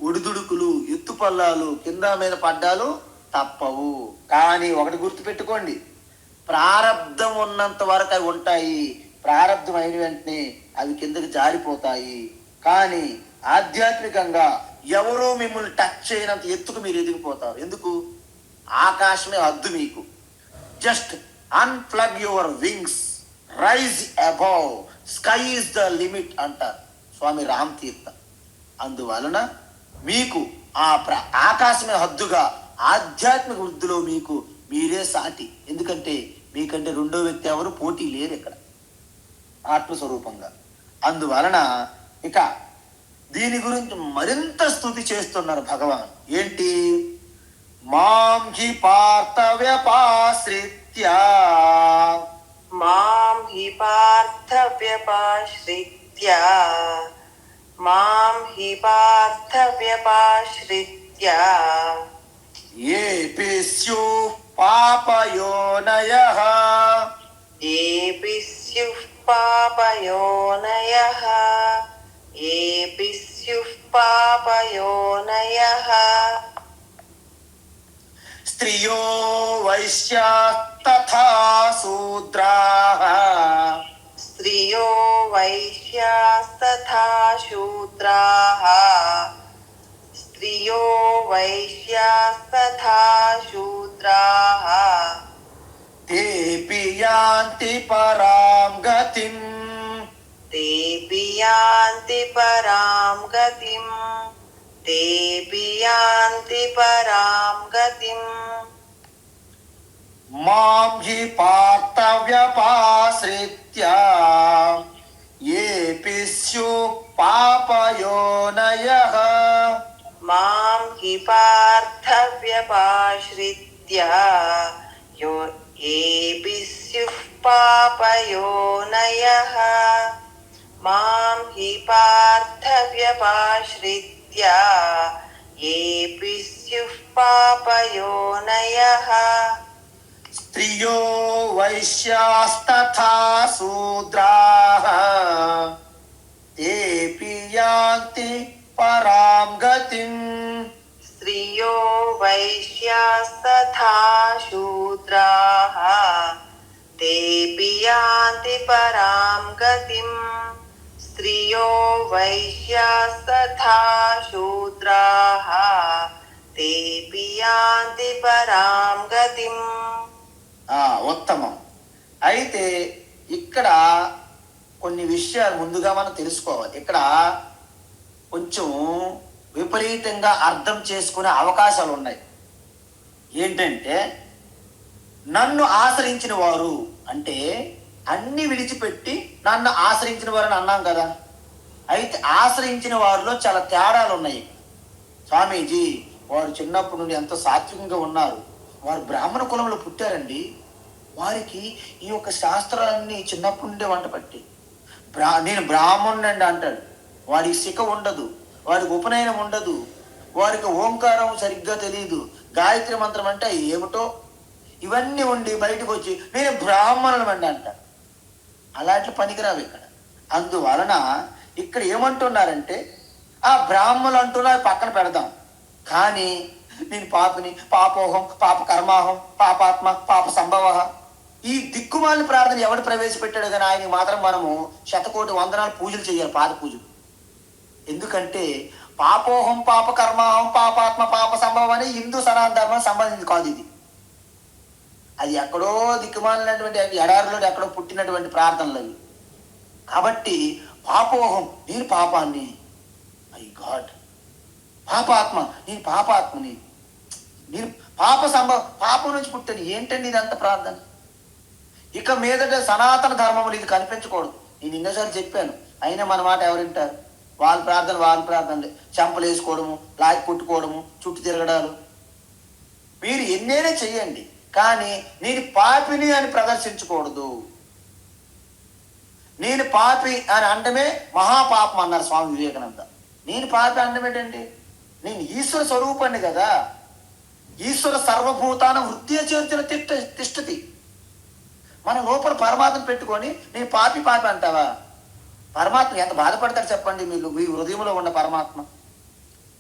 ఒడిదుడుకులు, ఎత్తుపల్లాలు, కింద మీద పడ్డాలు తప్పవు. కానీ ఒకటి గుర్తుపెట్టుకోండి, ప్రారబ్ధం ఉన్నంత వరకు అవి ఉంటాయి. ప్రారబ్ధం అయిన వెంటనే అవి కిందకి జారిపోతాయి. కానీ ఆధ్యాత్మికంగా ఎవరో మిమ్మల్ని టచ్ చేయనంత ఎత్తుకు మీరు ఎదిగిపోతారు. ఎందుకు? ఆకాశమే హద్దు మీకు. Just unplug your wings, rise above, sky is the limit అంటారు స్వామి రామ్ తీర్థ. అందువలన మీకు ఆకాశమే హద్దుగా ఆధ్యాత్మిక వృద్ధిలో మీకు మీరే సాటి. ఎందుకంటే మీకంటే రెండో వ్యక్తి ఎవరు పోటీ లేరు ఇక్కడ ఆత్మస్వరూపంగా. అందువలన ఇక దీని గురించి మరింత స్తుతి చేస్తున్నారు భగవాన్. ఏంటి? మాం హి పార్థ వ్యపాశ్రిత్య, మాం హి పార్థ వ్యపాశ్రిత్య, మాం హి పార్థ వ్యపాశ్రిత్య, ఏపి స్యుః పాపయోనయః, ఏపి స్యుః పాపయోనయః, ఏపి స్యుః పాపయోనయః, స్త్రియో వైశ్యాః తథా శూద్రాః, స్త్రియో వైశ్యాస్తథా శూద్రాః, స్త్రియో వైశ్యాస్తథా శూద్రాః, తేపి యాంతి పరాం గతిం, తేపి యాంతి పరాం గతిం, తేపి యాంతి పరాం గతిం. మాం హి పార్థ వ్యపాశ్రిత్య, ఏపి స్యుః పాపయోనయః, మాం హి పార్థ వ్యపాశ్రిత్య, ఏపి స్యుః పాపయోనయః, మాం హి పార్థ వ్యపాశ్రిత్య, ఏపి స్యుః పాపయోనయః. స్త్రియో వైశ్యాస్తథా శూద్రాః, తేపి యాంతి పరాం గతిం, స్త్రియో వైశ్యాస్తథా శూద్రాః, తేపి యాంతి పరాం గతిం. స్త్రియో వైశ్యాస్తథా శూద్రాః, తేపి యాంతి పరాం గతిం. ఉత్తమం. అయితే ఇక్కడ కొన్ని విషయాలు ముందుగా మనం తెలుసుకోవాలి. ఇక్కడ కొంచెం విపరీతంగా అర్థం చేసుకునే అవకాశాలు ఉన్నాయి. ఏంటంటే, నన్ను ఆశ్రయించిన వారు అంటే అన్ని విడిచిపెట్టి నన్ను ఆశ్రయించిన వారు అని అన్నాం కదా. అయితే ఆశ్రయించిన వారిలో చాలా తేడాలు ఉన్నాయి. స్వామీజీ వారు చిన్నప్పటి నుండి ఎంతో సాత్వికంగా ఉన్నారు, వారు బ్రాహ్మణ కులంలో పుట్టారండి, వారికి ఈ యొక్క శాస్త్రాలన్నీ చిన్నప్పటి నుండే వంట పట్టి నేను బ్రాహ్మణుడండి అంటాడు. వారికి శిఖ ఉండదు, వారికి ఉపనయనం ఉండదు, వారికి ఓంకారం సరిగ్గా తెలియదు, గాయత్రి మంత్రం అంటే ఏమిటో ఇవన్నీ ఉండి బయటకు వచ్చి నేను బ్రాహ్మణులం అండి అంటారు. అలాంటి పనికిరావు ఇక్కడ. అందువలన ఇక్కడ ఏమంటున్నారంటే, ఆ బ్రాహ్మణులు అంటున్నారు పక్కన పెడదాం, కానీ నేను పాపిని, పాపోహం, పాప కర్మాహం, పాపాత్మ, పాప సంభవ, ఈ దిక్కుమాలిన ప్రార్థన ఎవడు ప్రవేశపెట్టాడు కానీ ఆయనకి మాత్రం మనము 100,000,000 వందనాలు పూజలు చేయాలి, పాద పూజలు. ఎందుకంటే పాపోహం, పాప కర్మాహం, పాపాత్మ, పాప సంభవం అని హిందూ సనాతన ధర్మం సంబంధించి కాదు ఇది. అది ఎక్కడో దిక్కుమాలినటువంటి ఎడారిలో ఎక్కడో పుట్టినటువంటి ప్రార్థనలు అవి. కాబట్టి పాపోహం నేను పాపాన్ని, మై గాడ్, పాపాత్మ నేను పాపాత్మని, నేను పాప సంభవం పాపం నుంచి పుట్టాను. ఏంటండి ఇదంతా ప్రార్థన? ఇక మీదట సనాతన ధర్మములు ఇది కనిపించకూడదు. నేను ఎన్నోసార్లు చెప్పాను, అయినా మన మాట ఎవరు వింటారు? వాళ్ళ ప్రార్థనలే, చెంపలు వేసుకోవడము, లాగి పుట్టుకోవడము, చుట్టూ తిరగడాలు. మీరు ఎన్నైనా చెయ్యండి, కానీ నేను పాపిని అని ప్రదర్శించకూడదు. నేను పాపి అని అనడమే మహాపాపం అన్నారు స్వామి వివేకానంద. నేను పాపి అనడం ఏంటండి? నేను ఈశ్వర స్వరూపాన్ని కదా. ఈశ్వర సర్వభూతాన వృత్తి చేర్చిన తిష్టతి. మన లోపల పరమాత్మ పెట్టుకొని నేను పాపి పాపి అంటావా? పరమాత్మ ఎంత బాధపడతాడు చెప్పండి, మీరు మీ హృదయంలో ఉన్న పరమాత్మ.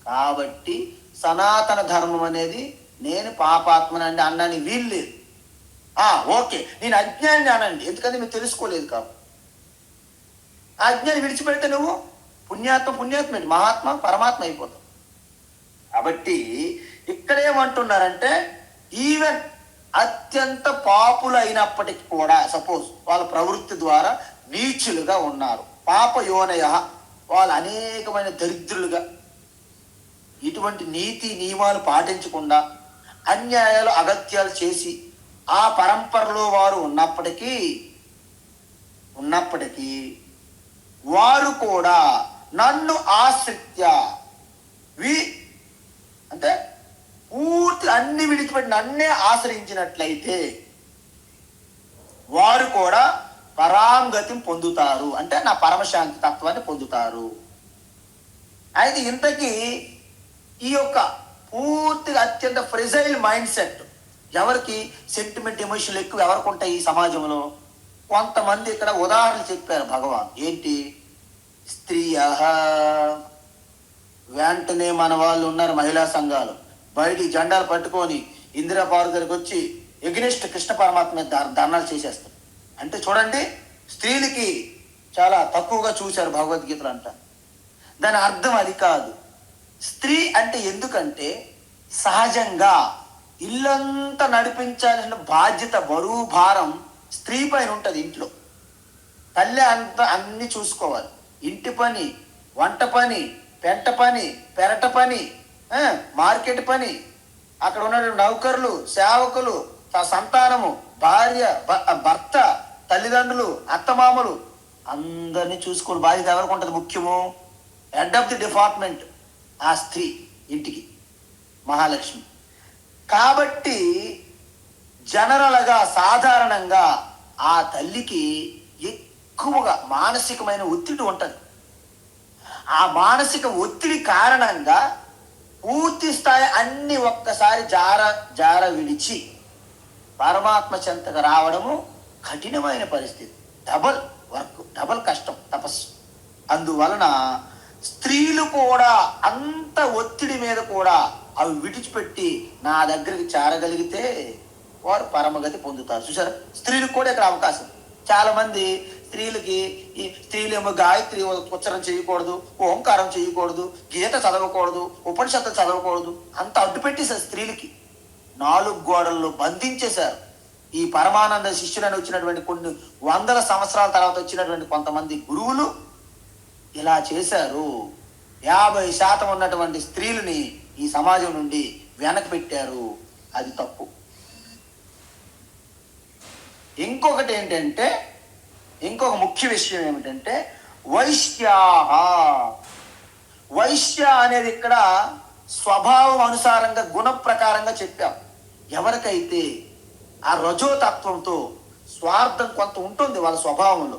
కాబట్టి సనాతన ధర్మం అనేది నేను పాపాత్మనండి అన్నాని వీలు లేదు. ఓకే, నేను అజ్ఞాని అనండి, ఎందుకంటే మీరు తెలుసుకోలేదు కాబట్టి. ఆ అజ్ఞాని విడిచిపెడితే నువ్వు పుణ్యాత్మ మహాత్మ పరమాత్మ అయిపోతావు. కాబట్టి ఇక్కడేమంటున్నారంటే, ఈవెన్ అత్యంత పాపులు అయినప్పటికీ కూడా సపోజ్ వాళ్ళ ప్రవృత్తి ద్వారా నీచులుగా ఉన్నారు, పాపయోనయ, వాళ్ళు అనేకమైన దరిద్రులుగా, ఇటువంటి నీతి నియమాలు పాటించకుండా అన్యాయాలు అగత్యాలు చేసి ఆ పరంపరలో వారు ఉన్నప్పటికీ వారు కూడా నన్ను ఆశ్రిత్య అంటే పూర్తి అన్ని విడిచిపెట్టి నన్నే ఆశ్రయించినట్లయితే వారు కూడా పరాంగతిని పొందుతారు, అంటే నా పరమశాంతి తత్వాన్ని పొందుతారు. అయితే ఇంతకీ ఈ యొక్క పూర్తిగా అత్యంత ఫ్రెజైల్ మైండ్ సెట్ ఎవరికి, సెంటిమెంట్ ఎమోషన్లు ఎక్కువ ఎవరికి ఉంటాయి ఈ సమాజంలో? కొంతమంది ఇక్కడ ఉదాహరణలు చెప్పారు భగవాన్. ఏంటి? స్త్రీయ. వెంటనే మన వాళ్ళు ఉన్నారు మహిళా సంఘాలు, బయటికి జెండాలు పట్టుకొని ఇందిరా పార్క్ దగ్గరికి వచ్చి ఎగ్నెస్ట్ కృష్ణ పరమాత్మ మీద ధర్నాలు చేసేస్తారు. అంటే చూడండి, స్త్రీలకి చాలా తక్కువగా చూశారు భగవద్గీతలు అంట. దాని అర్థం అది కాదు. స్త్రీ అంటే ఎందుకంటే సహజంగా ఇల్లంతా నడిపించాల్సిన బాధ్యత, బరువు, భారం స్త్రీ పైన ఉంటుంది. ఇంట్లో తల్లి అంతా అన్ని చూసుకోవాలి. ఇంటి పని, వంట పని, పెంట పని, పెరట పని, మార్కెట్ పని, అక్కడ ఉన్న నౌకర్లు, సేవకులు, సంతానము, భార్య, భర్త, తల్లిదండ్రులు, అత్తమామలు అందరినీ చూసుకుని బాధ్యత ఎవరికి ఉంటుంది? ముఖ్యము హెడ్ ఆఫ్ ది డిపార్ట్మెంట్ ఆ స్త్రీ, ఇంటికి మహాలక్ష్మి. కాబట్టి జనరల్గా సాధారణంగా ఆ తల్లికి ఎక్కువగా మానసికమైన ఒత్తిడి ఉంటుంది. ఆ మానసిక ఒత్తిడి కారణంగా పూర్తి స్థాయి అన్ని ఒక్కసారి జార విడిచి పరమాత్మ చెంతగా రావడము కఠినమైన పరిస్థితి. డబల్ వర్క్, డబల్ కష్టం, తపస్సు. అందువలన స్త్రీలు కూడా అంత ఒత్తిడి మీద కూడా అవి విడిచిపెట్టి నా దగ్గరికి చేరగలిగితే వారు పరమగతి పొందుతారు. చూసారా, స్త్రీలకు కూడా ఇక్కడ అవకాశం. చాలా మంది స్త్రీలకి, ఈ స్త్రీలేమో గాయత్రి ఉచ్చరణ చేయకూడదు, ఓంకారం చేయకూడదు, గీత చదవకూడదు, ఉపనిషత్తు చదవకూడదు, అంత అడ్డు పెట్టేశారు స్త్రీలకి. 4 గోడల్లో బంధించేశారు. ఈ పరమానంద శిష్యులని వచ్చినటువంటి కొన్ని వందల సంవత్సరాల తర్వాత వచ్చినటువంటి కొంతమంది గురువులు ఇలా చేశారు. 50% ఉన్నటువంటి స్త్రీలని ఈ సమాజం నుండి వెనక్కి పెట్టారు. అది తప్పు. ఇంకొకటి ఏంటంటే, ఇంకొక ముఖ్య విషయం ఏమిటంటే వైశ్యాహ. వైశ్య అనేది ఇక్కడ స్వభావం అనుసారంగా గుణ ప్రకారంగా చెప్పాం. ఎవరికైతే ఆ రజోతత్వంతో స్వార్థం కొంత ఉంటుంది వాళ్ళ స్వభావంలో,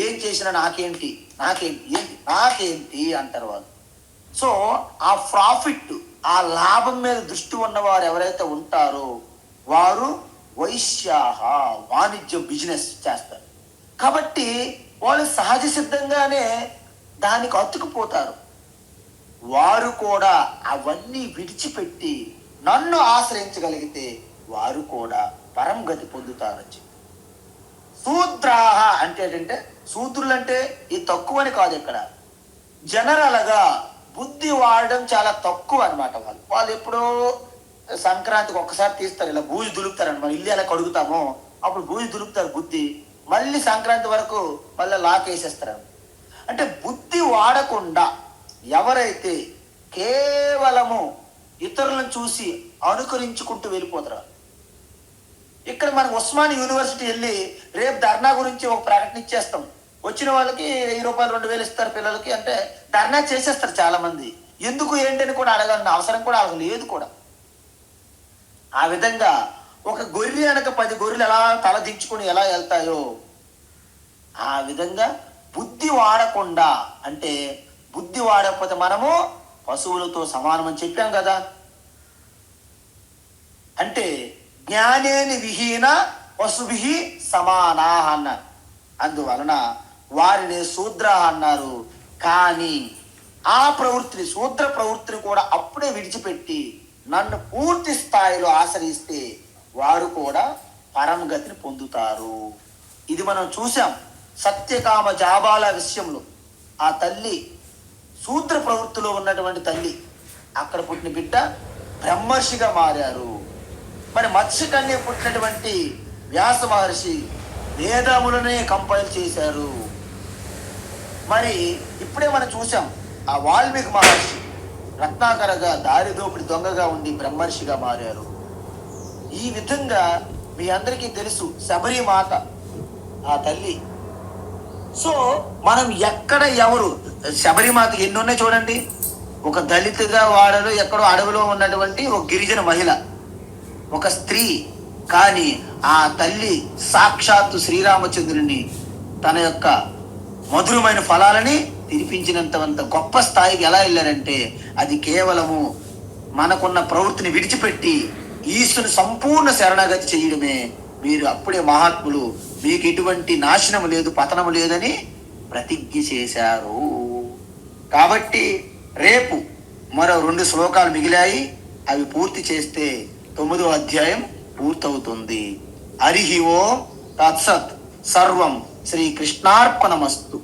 ఏం చేసినా నాకేంటి నాకేంటి ఏంటి నాకేంటి అంటారు వాళ్ళు. సో ఆ ప్రాఫిట్, ఆ లాభం మీద దృష్టి ఉన్నవారు ఎవరైతే ఉంటారో వారు వైశ్యాహ, వాణిజ్యం, బిజినెస్ చేస్తారు. కాబట్టి వాళ్ళు సహజ సిద్ధంగానే దానికి అతుకుపోతారు. వారు కూడా అవన్నీ విడిచిపెట్టి నన్ను ఆశ్రయించగలిగితే వారు కూడా పరంగతి పొందుతారని చెప్పి. శూద్రాహ అంటే ఏంటంటే, శూద్రులు అంటే ఈ తక్కువ అని కాదు, ఇక్కడ జనరల్గా బుద్ధి వాడడం చాలా తక్కువ అనమాట. వాళ్ళు ఎప్పుడో సంక్రాంతికి ఒక్కసారి తీస్తారు, ఇలా బూజు దులుపుతారండి. మనం ఇల్లు ఎలా కడుగుతామో అప్పుడు బూజు దులుపుతారు బుద్ధి, మళ్ళీ సంక్రాంతి వరకు మళ్ళీ లాక్ వేసేస్తారు. అంటే బుద్ధి వాడకుండా ఎవరైతే కేవలము ఇతరులను చూసి అనుకరించుకుంటూ వెళ్ళిపోతారు. ఇక్కడ మనం ఉస్మానియా యూనివర్సిటీ వెళ్ళి రేపు ధర్నా గురించి ఒక ప్రకటన ఇచ్చేస్తాం, వచ్చిన వాళ్ళకి 1000 రూపాయలు 2000 ఇస్తారు పిల్లలకి అంటే ధర్నా చేసేస్తారు చాలా మంది. ఎందుకు ఏంటని కూడా అడగాలని అవసరం కూడా వాళ్ళకి లేదు కూడా. ఆ విధంగా ఒక గొర్రె అనక 10 గొర్రెలు ఎలా తల దించుకుని ఎలా వెళ్తాయో ఆ విధంగా బుద్ధి వాడకుండా, అంటే బుద్ధి వాడకపోతే మనము పశువులతో సమానమని చెప్పాం కదా. అంటే జ్ఞానేని విహీన పశుభి సమానా అన్నారు. అందువలన వారిని శూద్ర అన్నారు. కానీ ఆ ప్రవృత్తిని, శూద్ర ప్రవృత్తిని కూడా అప్పుడే విడిచిపెట్టి నన్ను పూర్తి స్థాయిలో ఆశ్రయిస్తే వారు కూడా పరమగతిని పొందుతారు. ఇది మనం చూసాం సత్యకామ జాబాల విషయంలో. ఆ తల్లి శూద్ర ప్రవృత్తిలో ఉన్నటువంటి తల్లి, అక్కడ పుట్టిన బిడ్డ బ్రహ్మర్షిగా మారారు. మరి మత్స్యకన్య పుట్టినటువంటి వ్యాస మహర్షి వేదములనే కంపైల్ చేశారు. మరి ఇప్పుడే మనం చూసాం ఆ వాల్మీకి మహర్షి రత్నాకరగా దారిదోపిడి దొంగగా ఉండి బ్రహ్మర్షిగా మారారు. ఈ విధంగా మీ అందరికీ తెలుసు శబరి మాత ఆ తల్లి. సో మనం ఎక్కడ ఎవరు, శబరిమాత ఎన్ని ఉన్నాయి చూడండి. ఒక దళితుగా వాడలో ఎక్కడో అడవిలో ఉన్నటువంటి ఒక గిరిజన మహిళ, ఒక స్త్రీ. కానీ ఆ తల్లి సాక్షాత్తు శ్రీరామచంద్రుని తన యొక్క మధురమైన ఫలాలని తినిపించినంత గొప్ప స్థాయికి ఎలా వెళ్ళారంటే అది కేవలము మనకున్న ప్రవృత్తిని విడిచిపెట్టి ఈశ్వరుని సంపూర్ణ శరణాగతి చేయడమే. మీరు అప్పుడే మహాత్ములు, మీకు ఎటువంటి నాశనము లేదు, పతనము లేదని ప్రతిజ్ఞ చేశారు. కాబట్టి రేపు మరో 2 శ్లోకాలు మిగిలాయి, అవి పూర్తి చేస్తే 9వ అధ్యాయం పూర్తవుతుంది. హరి ఓం తత్సత్. సర్వం శ్రీకృష్ణార్పణమస్తు.